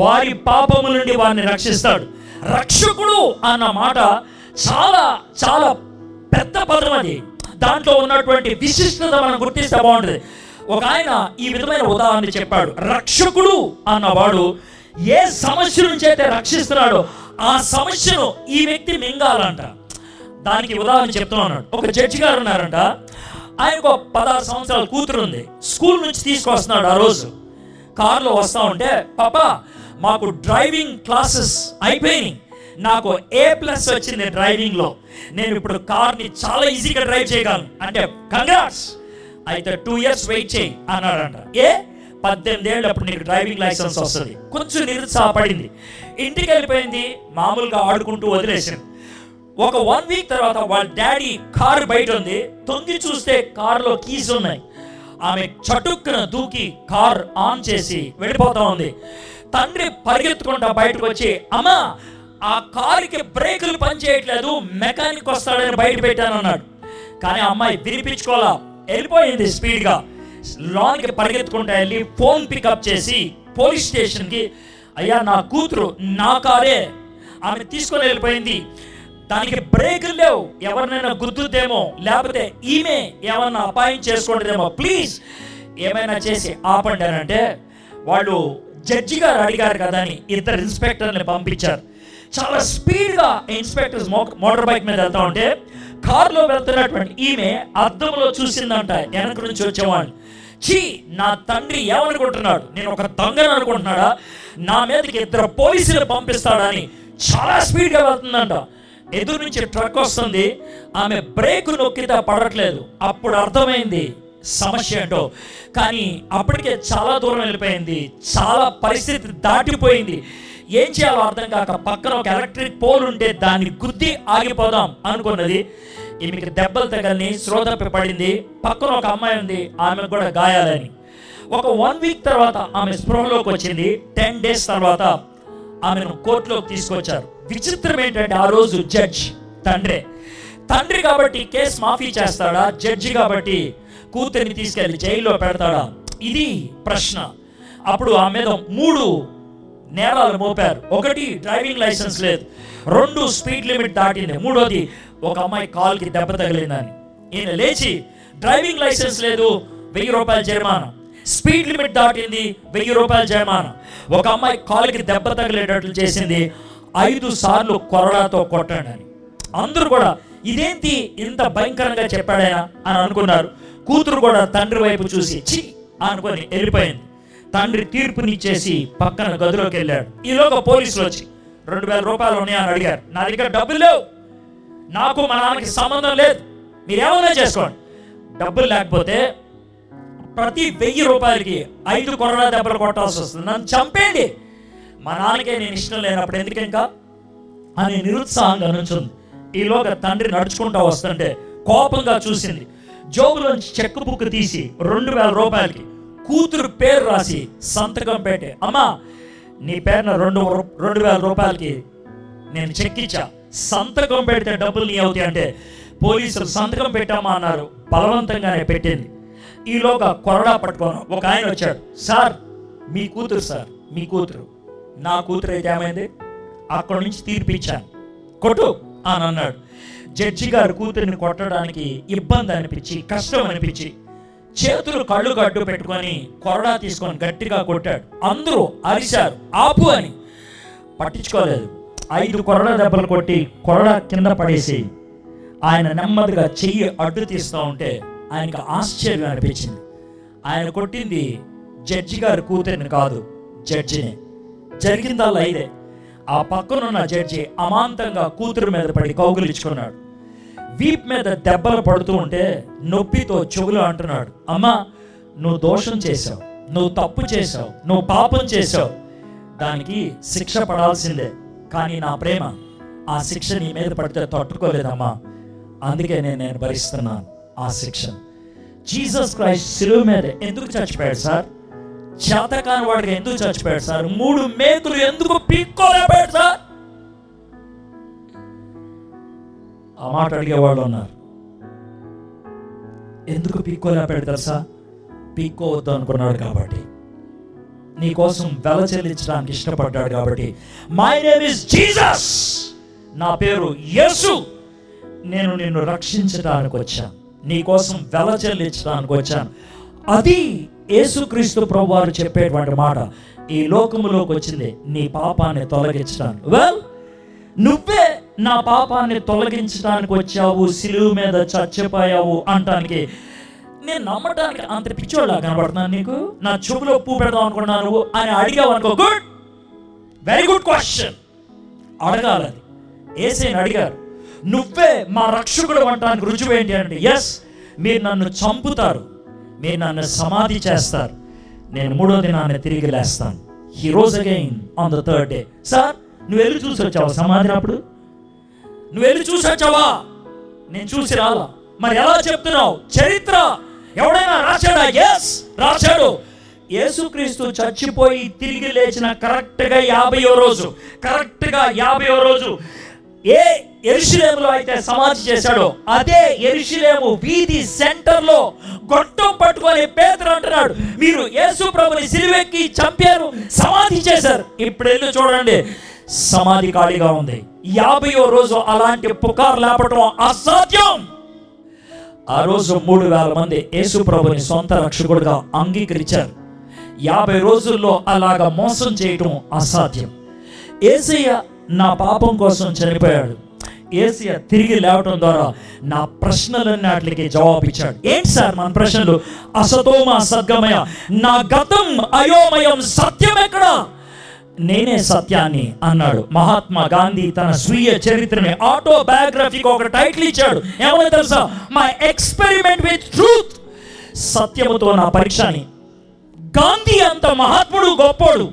వారి పాపము నుండి వారిని రక్షిస్తాడు. రక్షకుడు అన్న మాట చాలా చాలా పెద్ద పదం. అది దాంట్లో ఉన్నటువంటి విశిష్టత మనం గుర్తిస్తే బాగుంటుంది. ఒక ఆయన ఈ విధమైన ఉదాహరణ చెప్పాడు. రక్షకుడు అన్నవాడు ఏ సమస్య నుంచి అయితే రక్షిస్తున్నాడో ఆ సమస్యను ఈ వ్యక్తి మింగాలంట. దానికి ఉదాహరణ చెప్తున్నాడు. ఒక జడ్జి గారు ఉన్నారంట, ఆయనకు 16 సంవత్సరాల కూతురు ఉంది. స్కూల్ నుంచి తీసుకొస్తున్నాడు. ఆ రోజు కారులో వస్తా ఉంటే, పాపా మాకు డ్రైవింగ్ క్లాసెస్ అయిపోయినాయి, నాకు A+ వచ్చింది డ్రైవింగ్లో, నేను ఇప్పుడు కార్ని చాలా ఈజీగా డ్రైవ్ చేయగలను అంటే కంగ్రాట్స్, అయితే 2 years వెయిట్ చేయి అన్నాడంట. 18 ఏళ్ళు అప్పుడు నీకు డ్రైవింగ్ లైసెన్స్ వస్తుంది. కొంచెం నిరుత్సాహపడింది, ఇంటికి వెళ్ళిపోయింది, మామూలుగా ఆడుకుంటూ వదిలేసింది. ఒక 1 week తర్వాత వాళ్ళ డాడీ కారు బయట ఉంది, తొంగి చూస్తే కారులో కీస్ ఉన్నాయి. ఆమె చటుక్కున దూకి కార్ ఆన్ చేసి వెళ్ళిపోతా ఉంది. తండ్రి పరిగెత్తుకుంటా బయటకు వచ్చి, అమ్మా ఆ కారుకి బ్రేకులు పనిచేయట్లేదు, మెకానిక్ వస్తాడని బయట పెట్టానన్నాడు. కానీ అమ్మాయి వినిపించుకోవాలా, వెళ్ళిపోయింది స్పీడ్గా. లోనికి పరిగెత్తుకుంటా వెళ్ళి ఫోన్ పికప్ చేసి పోలీస్ స్టేషన్కి అయ్యా నా కూతురు నా కారే, ఆమె తీసుకొని వెళ్ళిపోయింది, దానికి బ్రేకులు లేవు, ఎవరినైనా గుద్దుదేమో, లేకపోతే ఈమె ఏమన్నా అపాయం చేసుకుంటుందేమో, ప్లీజ్ ఏమైనా చేసి ఆపండి అని అంటే, వాళ్ళు జడ్జి గారు అడిగారు కదా అని 2 ఇన్స్పెక్టర్ని పంపించారు. చాలా స్పీడ్గా ఇన్స్పెక్టర్స్ మోటార్ బైక్ మీద వెళ్తా ఉంటే కారులో వెళ్తున్నటువంటి ఈమె అద్దంలో చూసిందంట వెనక నుంచి వచ్చేవాడిని. చీ, నా తండ్రి ఏమనుకుంటున్నాడు, నేను ఒక దొంగను అనుకుంటున్నాడా, నా మీదకి 2 పోలీసులు పంపిస్తాడని చాలా స్పీడ్గా వెళ్తుందంట. ఎదురు నుంచి ట్రక్ వస్తుంది, ఆమె బ్రేక్ నొక్కితే పడట్లేదు. అప్పుడు అర్థమైంది సమస్య ఏంటో. కానీ అప్పటికే చాలా దూరం వెళ్ళిపోయింది, చాలా పరిస్థితి దాటిపోయింది. ఏం చేయాలో అర్థం కాక పక్కన ఒక ఎలక్ట్రిక్ పోల్ ఉంటే దాన్ని గుద్ది ఆగిపోదాం అనుకున్నది. ఈమెకి దెబ్బలు తగలని, శ్రోతపై పడింది. పక్కన ఒక అమ్మాయి ఉంది, ఆమెకు కూడా గాయాలని. ఒక 1 వీక్ తర్వాత ఆమె స్పృహలోకి వచ్చింది. 10 డేస్ తర్వాత ఆమెను కోర్టులోకి తీసుకొచ్చారు. విచిత్రం ఏంటంటే ఆ రోజు జడ్జ్ తండ్రి కాబట్టి కేసు మాఫీ చేస్తాడా, జడ్జి కాబట్టి కూతురిని తీసుకెళ్లి జైల్లో పెడతాడా, ఇది ప్రశ్న. అప్పుడు ఆ మీద 3 నేరాలు మోపారు. 1 డ్రైవింగ్ లైసెన్స్ లేదు, 2 స్పీడ్ లిమిట్ దాటింది, 3వది ఒక అమ్మాయి కాలుకి దెబ్బ తగిలిందని. ఈయన లేచి డ్రైవింగ్ లైసెన్స్ లేదు, 1000 రూపాయల జరిమానా, స్పీడ్ లిమిట్ దాటింది, 1000 రూపాయల జరిమానా, ఒక అమ్మాయి కాలుకి దెబ్బ తగిలేటట్లు చేసింది, 5 సార్లు కొరడాతో కొట్టండి అని. అందరూ కూడా ఇదేంటి ఇంత భయంకరంగా చెప్పాడైనా అని అనుకున్నారు. కూతురు కూడా తండ్రి వైపు చూసి చి అనుకొని వెళ్ళిపోయింది. తండ్రి తీర్పునిచ్చేసి పక్కన గదిలోకి వెళ్ళాడు. ఈలోగా పోలీసులు వచ్చి 2000 రూపాయలు ఉన్నాయని అడిగారు. నా దగ్గర డబ్బులు లేవు, నాకు మా నాన్నకి సంబంధం లేదు, మీరేమన్నా చేసుకోండి. డబ్బులు లేకపోతే ప్రతి 1000 రూపాయలకి 5 కొరడా దెబ్బలు కొట్టాల్సి వస్తుంది, నన్ను చంపేయండి, మా నాన్నకే నేను ఇష్టం లేనప్పుడు ఎందుకు ఇంకా అని నిరుత్సాహంగా నుంచుంది. ఈలోగా తండ్రి నడుచుకుంటూ వస్తుంటే కోపంగా చూసింది. జోబులోంచి చెక్ బుక్ తీసి 2000 రూపాయలకి కూతురు పేరు రాసి సంతకం పెట్టే, అమ్మా నీ పేరున 2000 రూపాయలకి నేను చెక్ ఇచ్చా, సంతకం పెడితే డబ్బులు నీ అవుతాయి అంటే పోలీసులు సంతకం పెట్టామా అన్నారు. బలవంతంగానే పెట్టింది. ఈలోగా కొరడా పట్టుకోను ఒక ఆయన వచ్చాడు. సార్ మీ కూతురు, సార్ మీ కూతురు. నా కూతురు అయితే ఏమైంది, అక్కడి నుంచి తీర్పిచ్చాను, కొట్టు అని అన్నాడు. జడ్జి గారు కూతురిని కొట్టడానికి ఇబ్బంది అనిపించి, కష్టం అనిపించి చేతులు కళ్ళు గడ్డు పెట్టుకొని కొరడా తీసుకొని గట్టిగా కొట్టాడు. అందరూ అరిశారు ఆపు అని, పట్టించుకోలేదు. 5 కొరడా దెబ్బలు కొట్టి కొరడా కింద పడేసి ఆయన నెమ్మదిగా చెయ్యి అడ్డు తీస్తూ ఉంటే ఆయనకు ఆశ్చర్యం అనిపించింది. ఆయన కొట్టింది జడ్జి గారు కూతురిని కాదు, జడ్జిని. జరిగిందల్లా ఇదే. ఆ పక్కనున్న జడ్జి అమాంతంగా కూతురు మీద పడి కౌగులించుకున్నాడు. వీప్ మీద దెబ్బలు పడుతూ ఉంటే నొప్పితో చెవులు అంటున్నాడు, అమ్మా నువ్వు దోషం చేశావు, నువ్వు తప్పు చేశావు, నువ్వు పాపం చేశావు, దానికి శిక్ష పడాల్సిందే. కానీ నా ప్రేమ ఆ శిక్ష నీ మీద పడితే తట్టుకోలేదమ్మా, అందుకే నేను భరిస్తున్నాను ఆ శిక్ష. జీసస్ క్రైస్ట్ శిలువ మీద ఎందుకు చచ్చిపోయాడు సార్? చేతకాని వాడిగా ఎందుకు చచ్చిపోయాడు సార్? 3 మేకులు ఎందుకు పీక్కోలేకపోయాడు సార్? ఆ మాట అడిగేవాళ్ళు ఉన్నారు. ఎందుకు పీక్కోలేకపోయాడు తెలుసా? పీక్కోవద్దు అనుకున్నాడు కాబట్టి, నీ కోసం వెల చెల్లించడానికి ఇష్టపడ్డాడు కాబట్టి. మై నేమ్ ఇస్ జీసస్, నా పేరు యేసు, నేను నిన్ను రక్షించడానికి వచ్చాను, నీ కోసం వెల చెల్లించడానికి వచ్చాను. అది యేసుక్రీస్తు ప్రభువారు చెప్పేటువంటి మాట. ఈ లోకములోకి వచ్చింది నీ పాపాన్ని తొలగించడానికి. వెల్, నువ్వే నా పాపాన్ని తొలగించడానికి వచ్చావు, సిలువ మీద చచ్చిపోయావు అంటానికి నేను నమ్మటానికి అంత పిచ్చోళ్ళ కనబడుతున్నాను నీకు? నా చెవులో పువ్వు పెడదాం అనుకున్నాను నువ్వు అని అడిగావు అనుకో, గుడ్, వెరీ గుడ్ క్వశ్చన్, అడగాలది. యేసయ్యని అడిగారు, నువ్వే మా రక్షకుడు అంటానికి రుజువు ఏంటి అంటే, ఎస్, మీరు నన్ను చంపుతారు, మీరు నన్ను సమాధి చేస్తారు, నేను 3వ దినాన్ని తిరిగి లేస్తాను. He rose again on the 3rd day. Sir నువ్వు వెళ్ళి చూసి వచ్చావా సమాధిని? అప్పుడు నువ్వు వెళ్ళి చూసి వచ్చావా? నేను చూసి రాలా. మరి ఎలా చెప్తున్నావు? చరిత్ర ఎవడైనా రాశాడా? ఎస్, రాశాడు. యేసుక్రీస్తు చచ్చిపోయి తిరిగి లేచిన కరెక్ట్గా 50వ రోజు ఏ యెరూషలేములో అయితే సమాధి చేశాడో అదే యెరూషలేము వీధి సెంటర్లో గొట్టం పట్టుకొని పేతురు అంటున్నాడు, మీరు యేసు ప్రభుని సిలువెక్కి చంపారు, సమాధి చేశారు. ఇప్పుడు వెళ్ళి చూడండి, సమాధి ఖాళీగా ఉంది. 50వ రోజు అలాంటి పుకారు లేపటం అసాధ్యం. ఆ రోజు 3000 మంది యేసు ప్రభుని సొంత రక్షకుడిగా అంగీకరించారు. 50 రోజుల్లో అలాగా మోసం చేయటం అసాధ్యం. యేసయ్య నా పాపం కోసం చనిపోయాడు. యేసయ్య తిరిగి లేవటం ద్వారా నా ప్రశ్నలన్నిటికి జవాబిచ్చాడు. ఏంటి సార్ మన ప్రశ్నలు? అసతోమ సద్గమయ, నా గతం అయోమయం, సత్యం ఎక్కడా? నేనే సత్యాన్ని అన్నాడు. మహాత్మా గాంధీ తన స్వీయ చరిత్రని ఆటోబయోగ్రఫీకి ఒక టైటిల్ ఇచ్చాడు. ఏమని తెలుసా? మై ఎక్స్పెరిమెంట్ విత్ ట్రూత్, సత్యముతో నా పరీక్షని. గాంధీ అంత మహాత్ముడు, గొప్పోడు,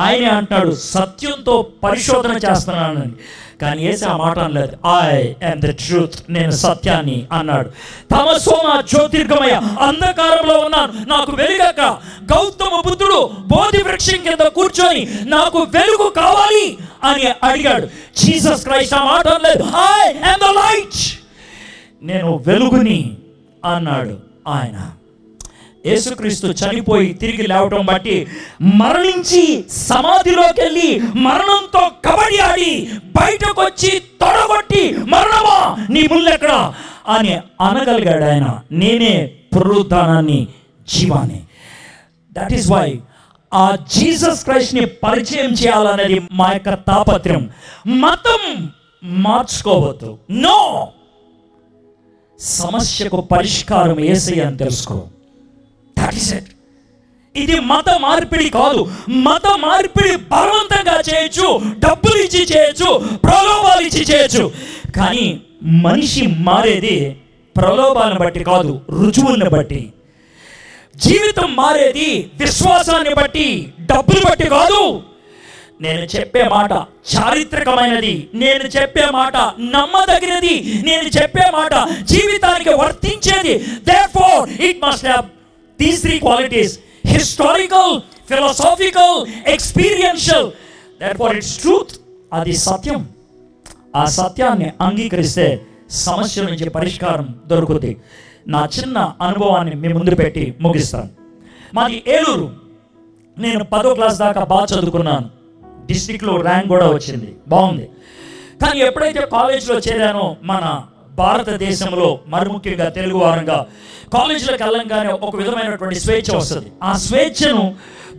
ఆయనే అంటాడు సత్యంతో పరిశోధన చేస్తున్నానని. కానీ యేసు ఆ మాట అనలేదు. ఐ యామ్ ద ట్రూత్, నేను సత్యాన్ని అన్నాడు. తమసోమ జ్యోతిర్గమయ, అంధకారంలో ఉన్నాను, నాకు వెలుగక. గౌతమ బుద్ధుడు బోధి వృక్షం కింద కూర్చొని నాకు వెలుగు కావాలి అని అడిగాడు. జీసస్ క్రైస్ట్ ఆ మాట అనలేదు. ఐ యామ్ ద లైట్, నేను వెలుగుని అన్నాడు ఆయన. యేసుక్రీస్తు చనిపోయి తిరిగి లేవటం బట్టి మరణించి సమాధిలోకి వెళ్ళి మరణంతో కబడి ఆడి బయటకు వచ్చి తొడగొట్టి, మరణమా నీ ముల్లెక్కడా అని అనగలిగాడు ఆయన. నేనే పునరుద్ధానాన్ని, జీవాన్ని. దట్ ఈస్ వై ఆ జీసస్ క్రైస్ట్ ని పరిచయం చేయాలనేది మా యొక్క తాపత్రయం. మతం మార్చుకోవద్దు, నో. సమస్యకు పరిష్కారం యేసయ్య అని తెలుసుకో. ఇది మత మార్పిడి కాదు. మత మార్పిడి బలవంతంగా చేయొచ్చు, డబ్బులు ఇచ్చి చేయొచ్చు, ప్రలోభాలు ఇచ్చి చేయొచ్చు. కానీ మనిషి మారేది ప్రలోభాలను బట్టి కాదు, రుజువులను బట్టి. జీవితం మారేది విశ్వాసాన్ని బట్టి, డబ్బులు బట్టి కాదు. నేను చెప్పే మాట చారిత్రకమైనది, నేను చెప్పే మాట నమ్మదగినది, నేను చెప్పే మాట జీవితానికి వర్తించేది. Therefore it must have these 3 qualities: historical, philosophical, experiential. Therefore it's truth. అది సత్యం. ఆ సత్యాన్ని అంగీకరిస్తే సమస్య నుంచి పరిష్కారం దొరుకుతుంది. నా చిన్న అనుభవాన్ని మీ ముందు పెట్టి ముగిస్తాను. మాది ఏలూరు. నేను 10వ క్లాస్ దాకా బాగా చదువుకున్నాను. డిస్ట్రిక్ట్లో ర్యాంక్ కూడా వచ్చింది, బాగుంది. కానీ ఎప్పుడైతే కాలేజీలో చేరానో, మన భారతదేశంలో మరి ముఖ్యంగా తెలుగు వారంగా కాలేజీలోకి వెళ్ళంగానే ఒక విధమైనటువంటి స్వేచ్ఛ వస్తుంది. ఆ స్వేచ్ఛను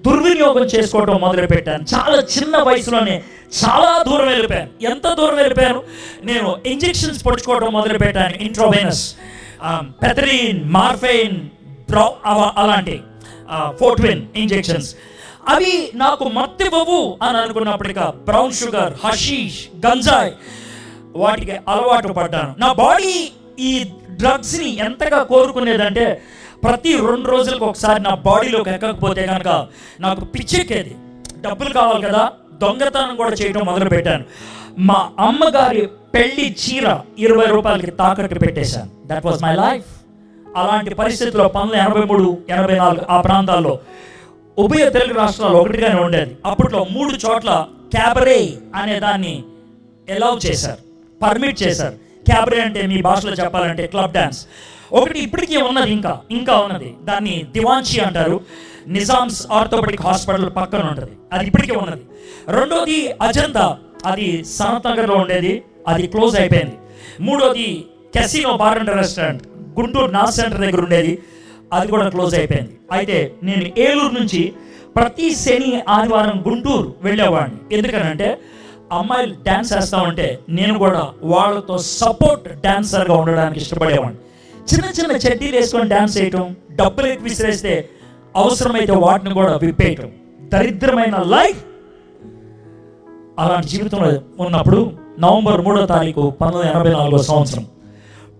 దుర్వినియోగం చేసుకోవడం మొదలుపెట్టాను. చాలా చిన్న వయసులోనే చాలా దూరం వెళ్ళిపోయాను. ఎంత దూరం వెళ్ళిపోయాను? నేను ఇంజెక్షన్స్ పొడుచుకోవడం మొదలుపెట్టాను. ఇంట్రోవెనస్, పెథరిన్, మార్ఫైన్, అలాంటి ఫోర్ట్విన్ ఇంజెక్షన్స్. అవి నాకు మత్తివ్వవు అని అనుకున్నప్పటికీ బ్రౌన్ షుగర్, హషీష్, గంజాయి వాటికి అలవాటు పడ్డాను. నా బాడీ ఈ డ్రగ్స్ని ఎంతగా కోరుకునేదంటే ప్రతి 2 రోజులకు ఒకసారి నా బాడీలోకి ఎక్కకపోతే కనుక నాకు పిచ్చెక్కేది. డబ్బులు కావాలి కదా, దొంగతనం కూడా చేయడం మొదలుపెట్టాను. మా అమ్మగారి పెళ్లి చీర 20 రూపాయలకి తాకట్టు పెట్టేశాను. That was my life. అలాంటి పరిస్థితుల్లో 1983, 84 ఆ ప్రాంతాల్లో ఉభయ తెలుగు రాష్ట్రాల్లో ఒకటిగానే ఉండేది. అప్పట్లో 3 చోట్ల క్యాబరే అనే దాన్ని అలౌ చేశారు, పర్మిట్ చేశారు. క్యాబరే అంటే మీ భాషలో చెప్పాలంటే క్లబ్ డాన్స్. ఒకటి ఇప్పటికీ ఉన్నది, ఇంకా ఉన్నది, దాన్ని దివాన్షి అంటారు. నిజామ్స్ ఆర్థోపెడిక్ హాస్పిటల్ పక్కన ఉంటుంది, అది ఇప్పటికీ ఉన్నది. రెండోది అజంతా, అది సనత్ నగర్లో ఉండేది, అది క్లోజ్ అయిపోయింది. మూడోది casino bar and restaurant Guntur Naaz centre దగ్గర ఉండేది, అది కూడా క్లోజ్ అయిపోయింది. అయితే నేను ఏలూరు నుంచి ప్రతి శని ఆదివారం గుంటూరు వెళ్ళేవాడిని. ఎందుకనంటే అమ్మాయిలు డ్యాన్స్ వేస్తా ఉంటే నేను కూడా వాళ్ళతో సపోర్ట్ డాన్సర్గా ఉండడానికి ఇష్టపడేవాడిని. చిన్న చిన్న చెడ్డీలు వేసుకొని డ్యాన్స్ చేయటం, డబ్బులు ఎక్కువ విసిరేస్తే అవసరమైతే వాటిని కూడా విప్పేయటం, దరిద్రమైన లైఫ్. అలాంటి జీవితంలో ఉన్నప్పుడు నవంబర్ 3వ తారీఖు 1984 సంవత్సరం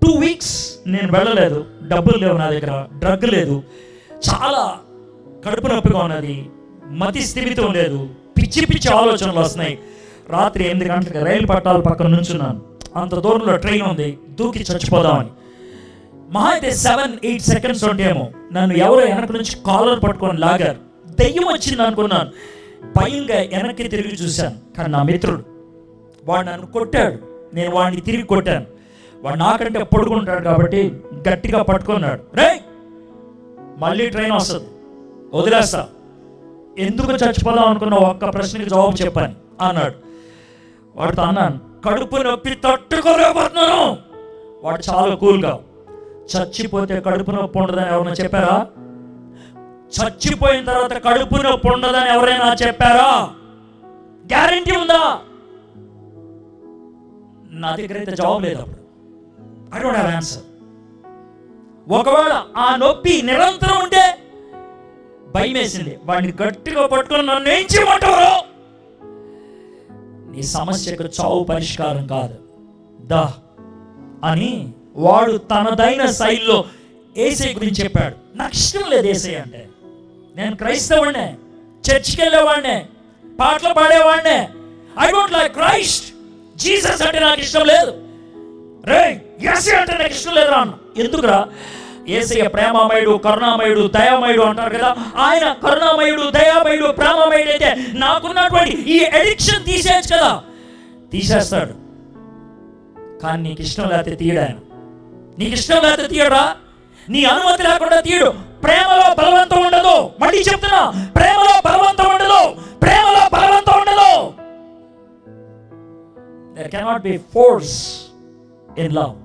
2 weeks నేను వెళ్ళలేదు. డబ్బులు లేవు నా దగ్గర, డ్రగ్ లేదు, చాలా కడుపు నొప్పిగా ఉన్నది, మతి స్థిమితం లేదు, పిచ్చి పిచ్చి ఆలోచనలు వస్తున్నాయి. రాత్రి 8 గంటలకు రైలు పట్టాల పక్కన నుంచున్నాను. అంత దూరంలో ట్రైన్ ఉంది, దూకి చచ్చిపోదామని. మహా అయితే 7-8 seconds ఉంటేమో నన్ను ఎవరో వెనక నుంచి కాలర్ పట్టుకొని లాగారు. దెయ్యం వచ్చింది అనుకున్నాను. భయంగా వెనక్కి తిరిగి చూశాను. కానీ నా మిత్రుడు, వాడు నన్ను కొట్టాడు. నేను వాడిని తిరిగి కొట్టాను. వాడు నాకంటే పడుకుంటాడు కాబట్టి గట్టిగా పట్టుకున్నాడు. రే మళ్ళీ ట్రైన్ వస్తుంది, వదిలేస్తా, ఎందుకు చచ్చిపోదాం అనుకున్న ఒక్క ప్రశ్నకి జవాబు చెప్పాను అన్నాడు. వాడితో అన్నాను, కడుపు నొప్పి తట్టుకోలేకపోతున్నాను. వాడు చాలా కూల్గా, చచ్చిపోతే కడుపు నొప్పి ఉండదని ఎవరైనా చెప్పారా? చచ్చిపోయిన తర్వాత కడుపు నొప్పి ఉండదని ఎవరైనా చెప్పారా? గ్యారంటీ ఉందా? నా దగ్గర అయితే జవాబు లేదు. అప్పుడు ఐ డోంట్ హ్యావ్ ఆన్సర్. ఒకవేళ ఆ నొప్పి నిరంతరం ఉంటే భయం వేసింది. వాడిని గట్టిగా పట్టుకుని నన్ను ఏం చేయమంటారు? నీ సమస్యకు చావు పరిష్కారం కాదు దా అని వాడు తనదైన శైలిలో యేసయ్య గురించి చెప్పాడు. నాకు ఇష్టం లేదు యేసయ్య అంటే. నేను క్రైస్తవుడినే, చర్చికి వెళ్ళేవాడినే, పాటలు పాడేవాడినే. I don't like Christ. Jesus అంటే నాకు ఇష్టం లేదు. రే యేసయ్య అంటే నాకు ఇష్టం లేదు అన్న. ఎందుకురా? యేసయ్య ప్రేమమయుడు, కరుణామయుడు, దయామయుడు అంటారు కదా. ఆయన కరుణామయుడు, దయామయుడు, ప్రేమమయుడు అయితే నాకున్నటువంటి ఈ అడిక్షన్ తీసేయచ్చు కదా. తీసేస్తాడు, కానీ నీకు ఇష్టం లేకపోతే తీయడు ఆయన. నీకు ఇష్టం లేకపోతే తీయడా? నీ అనుమతి లేకుండా తీయడు. ప్రేమలో బలవంతం ఉండదు. మళ్ళీ చెప్తున్నా, ప్రేమలో బలవంతం ఉండదు. ప్రేమలో బలవంతం ఉండదు. There cannot be force in love.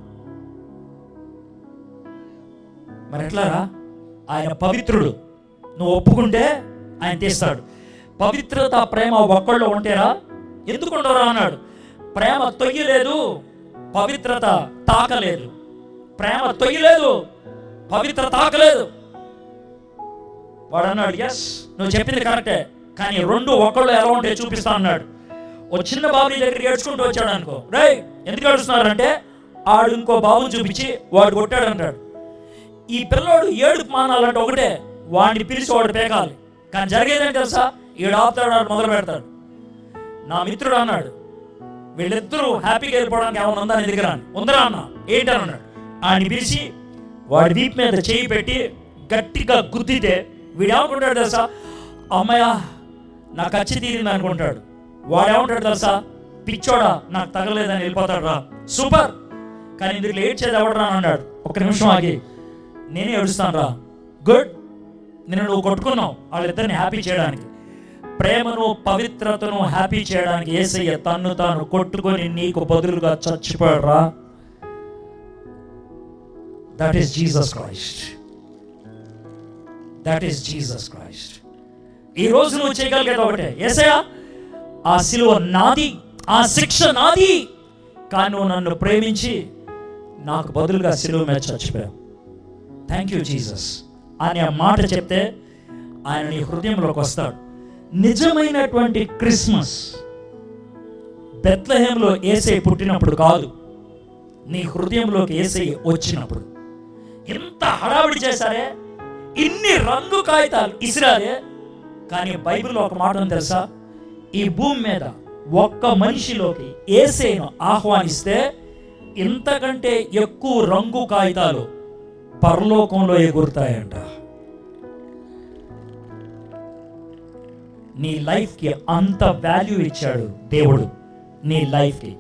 మరి ఎట్లారా? ఆయన పవిత్రుడు. నువ్వు ఒప్పుకుంటే ఆయన తీస్తాడు. పవిత్రత ప్రేమ ఒక్కళ్ళు ఉంటేరా? ఎందుకు ఉండరా అన్నాడు. ప్రేమ తొయ్యలేదు, పవిత్రత తాకలేదు. ప్రేమ తొయ్యలేదు, పవిత్రత తాకలేదు. వాడు అన్నాడు, ఎస్ నువ్వు చెప్పింది కరెక్టే, కానీ రెండు ఒక్కళ్ళు ఎలా ఉంటే చూపిస్తా అన్నాడు. ఓ చిన్న బాబుని దగ్గరికి ఏడ్చుకుంటూ వచ్చాడు అనుకో. రే ఎందుకు ఏడుస్తున్నారంటే ఆడు ఇంకో బాబుని చూపించి వాడు కొట్టాడు అంటాడు. ఈ పిల్లోడు ఏడుపు మానాలంటే ఒకటే, వాడిని పిలిచి వాడు పేకాలి. కానీ జరిగేదని తెలుసా? ఈడు ఆపుతాడు, వాడు మొదలు పెడతాడు. నా మిత్రుడు అన్నాడు, వీళ్ళిద్దరూ హ్యాపీగా వెళ్ళిపోవడానికి ఏమైనా ఉందా నీ దగ్గర? ఉందరా అన్న. ఏంటని అన్నాడు. ఆయన పిలిచి వాడి వీపు మీద చేయి పెట్టి గట్టిగా గుద్దితే వీడు ఏమనుకుంటాడు తెలుసా? అమ్మయ్య నాకు ఖర్చు తీరింది అనుకుంటాడు. వాడు ఏమంటాడు తెలుసా? పిచ్చోడా నాకు తగలేదని వెళ్ళిపోతాడు రా. సూపర్. కానీ ఇందుకు ఏడ్చేది ఎవడరా అన్నాడు. ఒక నిమిషం ఆగి, నేనే ఏడుస్తాను రా. గుడ్, నేను నువ్వు కొట్టుకున్నావు వాళ్ళిద్దరిని హ్యాపీ చేయడానికి. ప్రేమను పవిత్రతను హ్యాపీ చేయడానికి యేసయ్య తన్ను తాను కొట్టుకొని నీకు బదులుగా చచ్చిపోయాడు రా. That is Jesus Christ. That is Jesus Christ. ఈ రోజు నువ్వు చేయగలిగేది ఒకటే, యేసయ్య ఆ సిలువ నాది, ఆ శిక్ష నాది, కానీ నువ్వు నన్ను ప్రేమించి నాకు బదులుగా సిలువ మీద చచ్చిపోయావు. థ్యాంక్ యూ జీసస్ అని ఆ మాట చెప్తే ఆయన నీ హృదయంలోకి వస్తాడు. నిజమైనటువంటి క్రిస్మస్ బెత్లెహేంలో యేసయ్య పుట్టినప్పుడు కాదు, నీ హృదయంలోకి యేసయ్య వచ్చినప్పుడు. ఎంత హడావిడి చేశారే, ఇన్ని రంగు కాగితాలు ఇసిరారే, కానీ బైబిల్లో ఒక మాట ఉంది తెలుసా? ఈ భూమి మీద ఒక్క మనిషిలోకి యేసయ్యను ఆహ్వానిస్తే ఇంతకంటే ఎక్కువ రంగు కాగితాలు పరలోకంలో ఎగురుతాయంట. నీ లైఫ్కి అంత వాల్యూ ఇచ్చాడు దేవుడు. నీ లైఫ్కి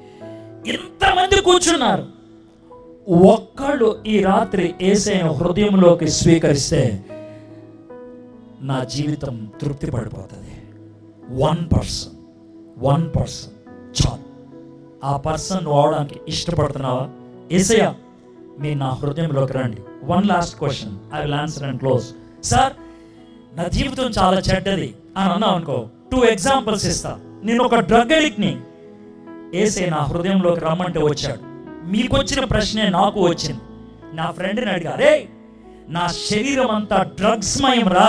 ఇంతమంది కూర్చున్నారు, ఒక్కళ్ళు ఈ రాత్రి యేసయ్యను హృదయంలోకి స్వీకరిస్తే నా జీవితం తృప్తి పడిపోతుంది. వన్ పర్సన్ చాలు. ఆ పర్సన్ నువ్వు అవడానికి ఇష్టపడుతున్నావా? యేసయ్య మీరు నా హృదయంలోకి రండి. One last question, I will answer and close. Sir నా జీవితం చాలా చెడ్డది అని అన్నావు అనుకో, 2 ఎగ్జాంపుల్స్ ఇస్తా. నేను ఒక డ్రగ్ అడిక్ట్ని, యేసయ్య నా హృదయంలోకి రమ్మంటే వచ్చాడు. మీకు వచ్చిన ప్రశ్నే నాకు వచ్చింది. నా ఫ్రెండ్ని అడిగా, రే నా శరీరం అంతా డ్రగ్స్ మయం రా,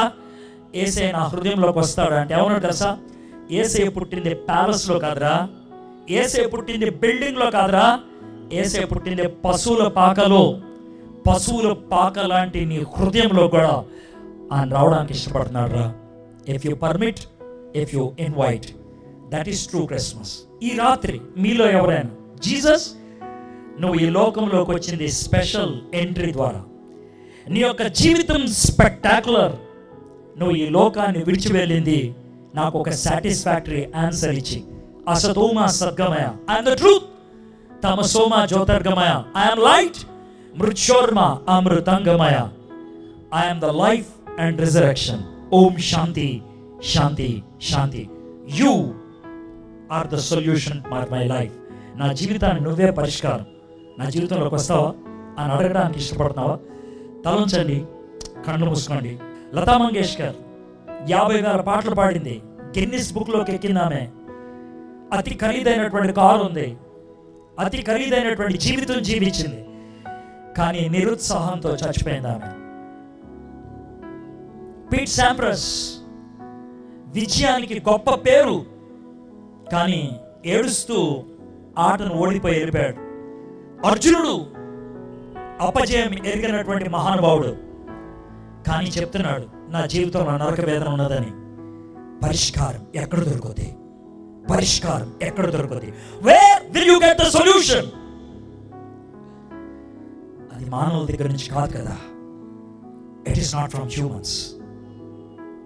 యేసయ్య నా హృదయంలోకి వస్తాడు అంటే ఏమన్నా తెలుసా? యేసయ్య పుట్టింది ప్యాలెస్లో కాదురా, యేసయ్య పుట్టింది బిల్డింగ్లో కాదురా, యేసయ్య పుట్టింది పశువుల పాకలో. పశువుల పాక లాంటి నీ హృదయంలో కూడా ఆయన రావడానికి ఇష్టపడుతున్నాడు రా. If you permit, if you invite, that is true Christmas. ఈ రాత్రి మీలో ఎవరైనా జీసస్ నువ్వు ఈ లోకంలోకి వచ్చింది స్పెషల్ ఎంట్రీ ద్వారా, నీ యొక్క జీవితం స్పెక్టాక్యులర్, నువ్వు ఈ లోకాన్ని విడిచి వెళ్ళింది నాకు ఒక సాటిస్ఫాక్టరీ ఆన్సర్ ఇచ్చి, అసతోమ సద్గమయ అండ్ ద ట్రూత్, తమసోమ జ్యోతిర్గమయ. ఐఎమ్ లైట్ మృత్యోర్మ అమృతంగమయ. I'm the life and resurrection. ఓం శాంతి శాంతి శాంతి. You are the solution for my life. నా జీవితాన్ని నువ్వే పరిష్కారం. నా జీవితంలోకి వస్తావా అని అడగడానికి ఇష్టపడుతున్నావా? తలంచండి, కళ్ళు మూసుకోండి. లతా మంగేష్కర్ 50,000 పాటలు పాడింది. గిన్నిస్ బుక్లోకి ఎక్కింది ఆమె. అతి ఖరీదైనటువంటి కారు ఉంది, అతి ఖరీదైనటువంటి జీవితం జీవించింది, కానీ నిరుత్సాహంతో చచ్చిపోయింది ఆమె. పీట్ శాంప్రస్ విజయానికి గొప్ప పేరు, కానీ ఏడుస్తూ ఆటను ఓడిపోయి వెళ్ళిపోయాడు. అర్జునుడు అపజయం ఎరిగినటువంటి మహానుభావుడు, కానీ చెప్తున్నాడు నా జీవితంలో నరక వేదన ఉన్నదని. పరిష్కారం ఎక్కడ దొరుకుతుంది? పరిష్కారం ఎక్కడ దొరుకుతుంది? Where will you get the solution? అది మానవుల దగ్గర నుంచి కాదు కదా. It is not from humans,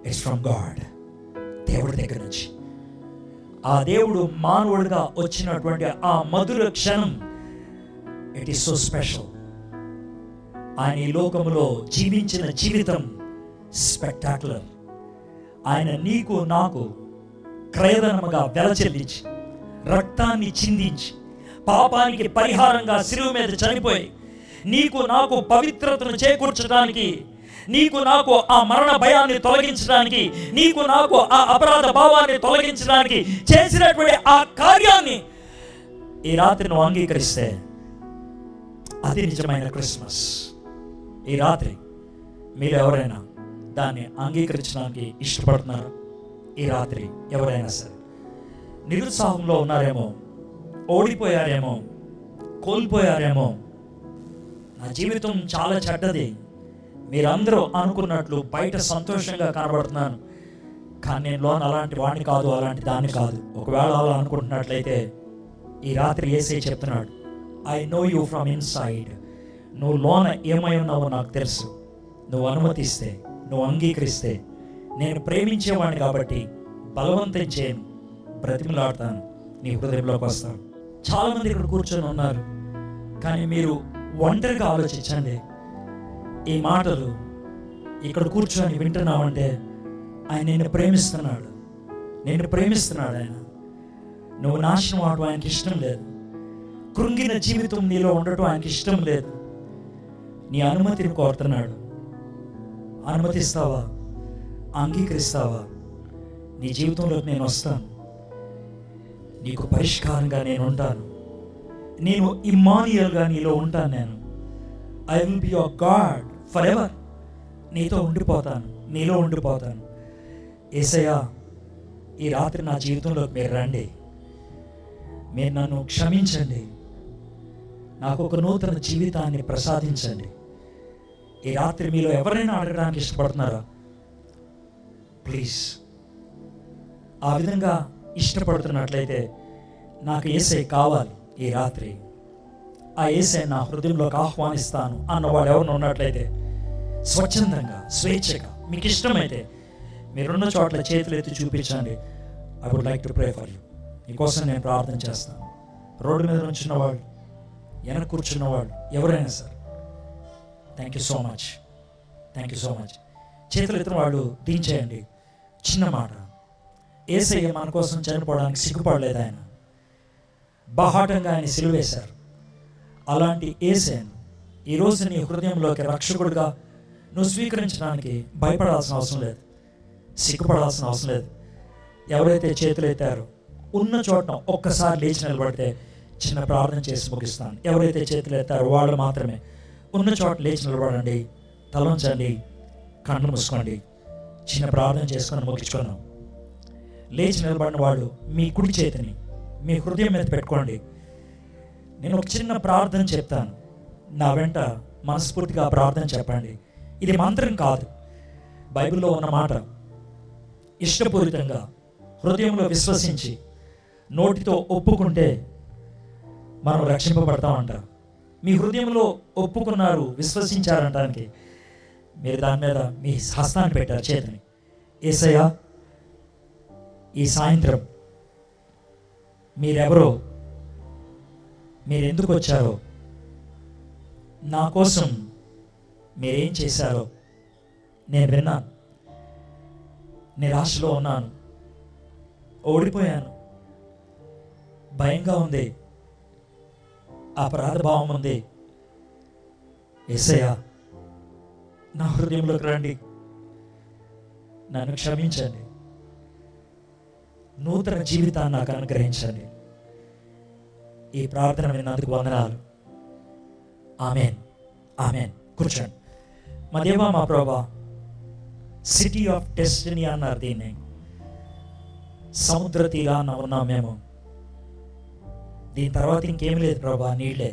it's from God. దేవుడి దగ్గర నుంచి. ఆ దేవుడు మానవుడిగా వచ్చినటువంటి ఆ మధుర క్షణం, ఇట్ ఈస్ సో స్పెషల్. ఆయన ఈ లోకంలో జీవించిన జీవితం స్పెక్టాక్యులర్. ఆయన నీకు నాకు క్రయధనముగా వెల చెల్లించి, రక్తాన్ని చిందించి, పాపానికి పరిహారంగా శిలువ మీద చనిపోయి, నీకు నాకు పవిత్రతను చేకూర్చడానికి, నీకు నాకు ఆ మరణ భయాన్ని తొలగించడానికి, నీకు నాకు ఆ అపరాధ భావాన్ని తొలగించడానికి చేసినటువంటి ఆ కార్యాన్ని ఈ రాత్రి నువ్వు అంగీకరిస్తే అది నిజమైన క్రిస్మస్. ఈ రాత్రి మీరు ఎవరైనా దాన్ని అంగీకరించడానికి ఇష్టపడుతున్నారు? ఈ రాత్రి ఎవరైనా సరే నిరుత్సాహంలో ఉన్నారేమో, ఓడిపోయారేమో, కోల్పోయారేమో, నా జీవితం చాలా చెడ్డది, మీరందరూ అనుకున్నట్లు బయట సంతోషంగా కనబడుతున్నాను, కానీ నేను లోన్ అలాంటి వాడిని కాదు, అలాంటి దాన్ని కాదు. ఒకవేళ అలా అనుకుంటున్నట్లయితే ఈ రాత్రి యేసయ్య చెప్తున్నాడు, I know you from inside. నువ్వు లోన ఏమై ఉన్నావో నాకు తెలుసు. నువ్వు అనుమతిస్తే, నువ్వు అంగీకరిస్తే, నేను ప్రేమించేవాడిని కాబట్టి బలవంతం చేయను, బ్రతిమలాడతాను, నీ హృదయంలోకి వస్తాను. చాలామంది ఇక్కడ కూర్చొని ఉన్నారు, కానీ మీరు ఒంటరిగా ఆలోచించండి. ఈ మాటలు ఇక్కడ కూర్చొని వింటున్నావంటే ఆయన నిన్ను ప్రేమిస్తున్నాడు, నిన్ను ప్రేమిస్తున్నాడు ఆయన. నువ్వు నాశనం అవడం ఆయనకి ఇష్టం లేదు. కృంగిన జీవితం నీలో ఉండటం ఆయనకి ఇష్టం లేదు. నీ అనుమతిని కోరుతున్నాడు. అనుమతిస్తావా? అంగీకరిస్తావా? నీ జీవితంలోకి నేను వస్తాను, నీకు పరిష్కారంగా నేను ఉంటాను, నేను ఇమ్మానుయేల్గా నీలో ఉంటాను. నేను I will be your God for ever. నీతో ఉండిపోతాను, నీలో ఉండిపోతాను. యేసయ్యా, ఈ రాత్రి నా జీవితంలోకి మీరు రండి, మీరు నన్ను క్షమించండి, నాకు ఒక నూతన జీవితాన్ని ప్రసాదించండి. ఈ రాత్రి మీలో ఎవరైనా అడగడానికి ఇష్టపడుతున్నారా? ప్లీజ్, ఆ విధంగా ఇష్టపడుతున్నట్లయితే నాకు యేసయ్య కావాలి. ఈ రాత్రి ఆ యేసయ్య నా హృదయంలోకి ఆహ్వానిస్తాను అన్నవాడు ఎవరు ఉన్నట్లయితే స్వచ్ఛందంగా, స్వేచ్ఛగా, మీకు ఇష్టమైతే మీరున్న చోట్ల చేతులు ఎత్తి చూపించండి. I would like to pray for you. మీకోసం నేను ప్రార్థన చేస్తాను. రోడ్డు మీద నుంచున్న వాళ్ళు, వెనక కూర్చున్న వాళ్ళు, ఎవరైనా సరే, thank you so much, thank you so much. చేతులు ఎత్తిన వాళ్ళు దించేయండి. చిన్న మాట, యేసయ్య మన కోసం చనిపోవడానికి సిగ్గుపడలేదు. ఆయన బాహాటంగా ఆయన సిలువేశారు. అలాంటి యేసయ్యను ఈరోజు నీ హృదయంలోకి రక్షకుడిగా నువ్వు స్వీకరించడానికి భయపడాల్సిన అవసరం లేదు, సిగ్గుపడాల్సిన అవసరం లేదు. ఎవరైతే చేతులు ఎత్తారో ఉన్న చోట ఒక్కసారి లేచి నిలబడితే చిన్న ప్రార్థన చేసి ముగిస్తాను. ఎవరైతే చేతులు ఎత్తారో వాళ్ళు మాత్రమే ఉన్న చోట లేచి నిలబడండి, తలంచండి, కళ్ళు మూసుకోండి, చిన్న ప్రార్థన చేసుకొని ముగించుకున్నాం. లేచి నిలబడిన వాళ్ళు మీ కుడి చేతిని మీ హృదయం మీద పెట్టుకోండి. నేను ఒక చిన్న ప్రార్థన చెప్తాను, నా వెంట మనస్ఫూర్తిగా ప్రార్థన చెప్పండి. ఇది మంత్రం కాదు, బైబిల్లో ఉన్న మాట. ఇష్టపూరితంగా హృదయంలో విశ్వసించి నోటితో ఒప్పుకుంటే మనం రక్షింపబడతామంట. మీ హృదయంలో ఒప్పుకున్నారు, విశ్వసించారంటానికి మీరు దాని మీద మీ హస్తాన్ని పెట్టారు, చేతిని. యేసయ్యా, ఈ సాయంత్రం మీరెవరో మీరు ఎందుకు వచ్చారో, నా కోసం మీరేం చేశారో నేను విన్నాను. నిరాశలో ఉన్నాను, ఓడిపోయాను, భయంగా ఉంది, అపరాధ భావం ఉంది. యేసయ్యా, నా హృదయంలోకి రండి, నన్ను క్షమించండి, నూతన జీవితాన్ని నాకు అనుగ్రహించండి. ఈ ప్రార్థన విన్నందుకు వందనాలు. Amen, amen. కూర్చోండి. మా దేవా, మా ప్రభా, సిటీ ఆఫ్ డెస్టినీ అన్నారు దీన్ని. సముద్ర తీరాన ఉన్నాం మేము. దీని తర్వాత ఇంకేం లేదు ప్రభా, నీళ్ళే.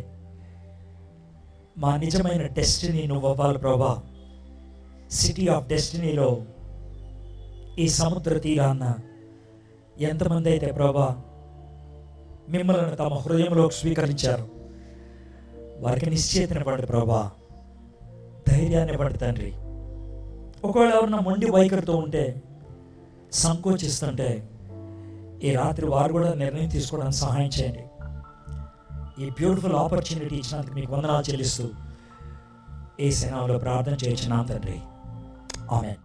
మా నిజమైన డెస్టినీ నువ్వు అవ్వాలి ప్రభా. సిటీ ఆఫ్ డెస్టినీలో ఈ సముద్ర తీరాన ఎంతమంది అయితే ప్రభా మిమ్మల్ని తమ హృదయంలోకి స్వీకరించారు, వారికి నిశ్చయితనివ్వండి ప్రభా, ధైర్యాన్ని ఇవ్వండి తండ్రి. ఒకవేళ ఎవరన్నా మొండి వైఖరితో ఉంటే, సంకోచిస్తుంటే, ఈ రాత్రి వారు కూడా నిర్ణయం తీసుకోవడానికి సహాయం చేయండి. ఈ బ్యూటిఫుల్ ఆపర్చునిటీ ఇచ్చినందుకు మీకు వందనాలు చెల్లిస్తూ యేసు నామములో ప్రార్థన చేయించున్నాం తండ్రి. ఆమేన్.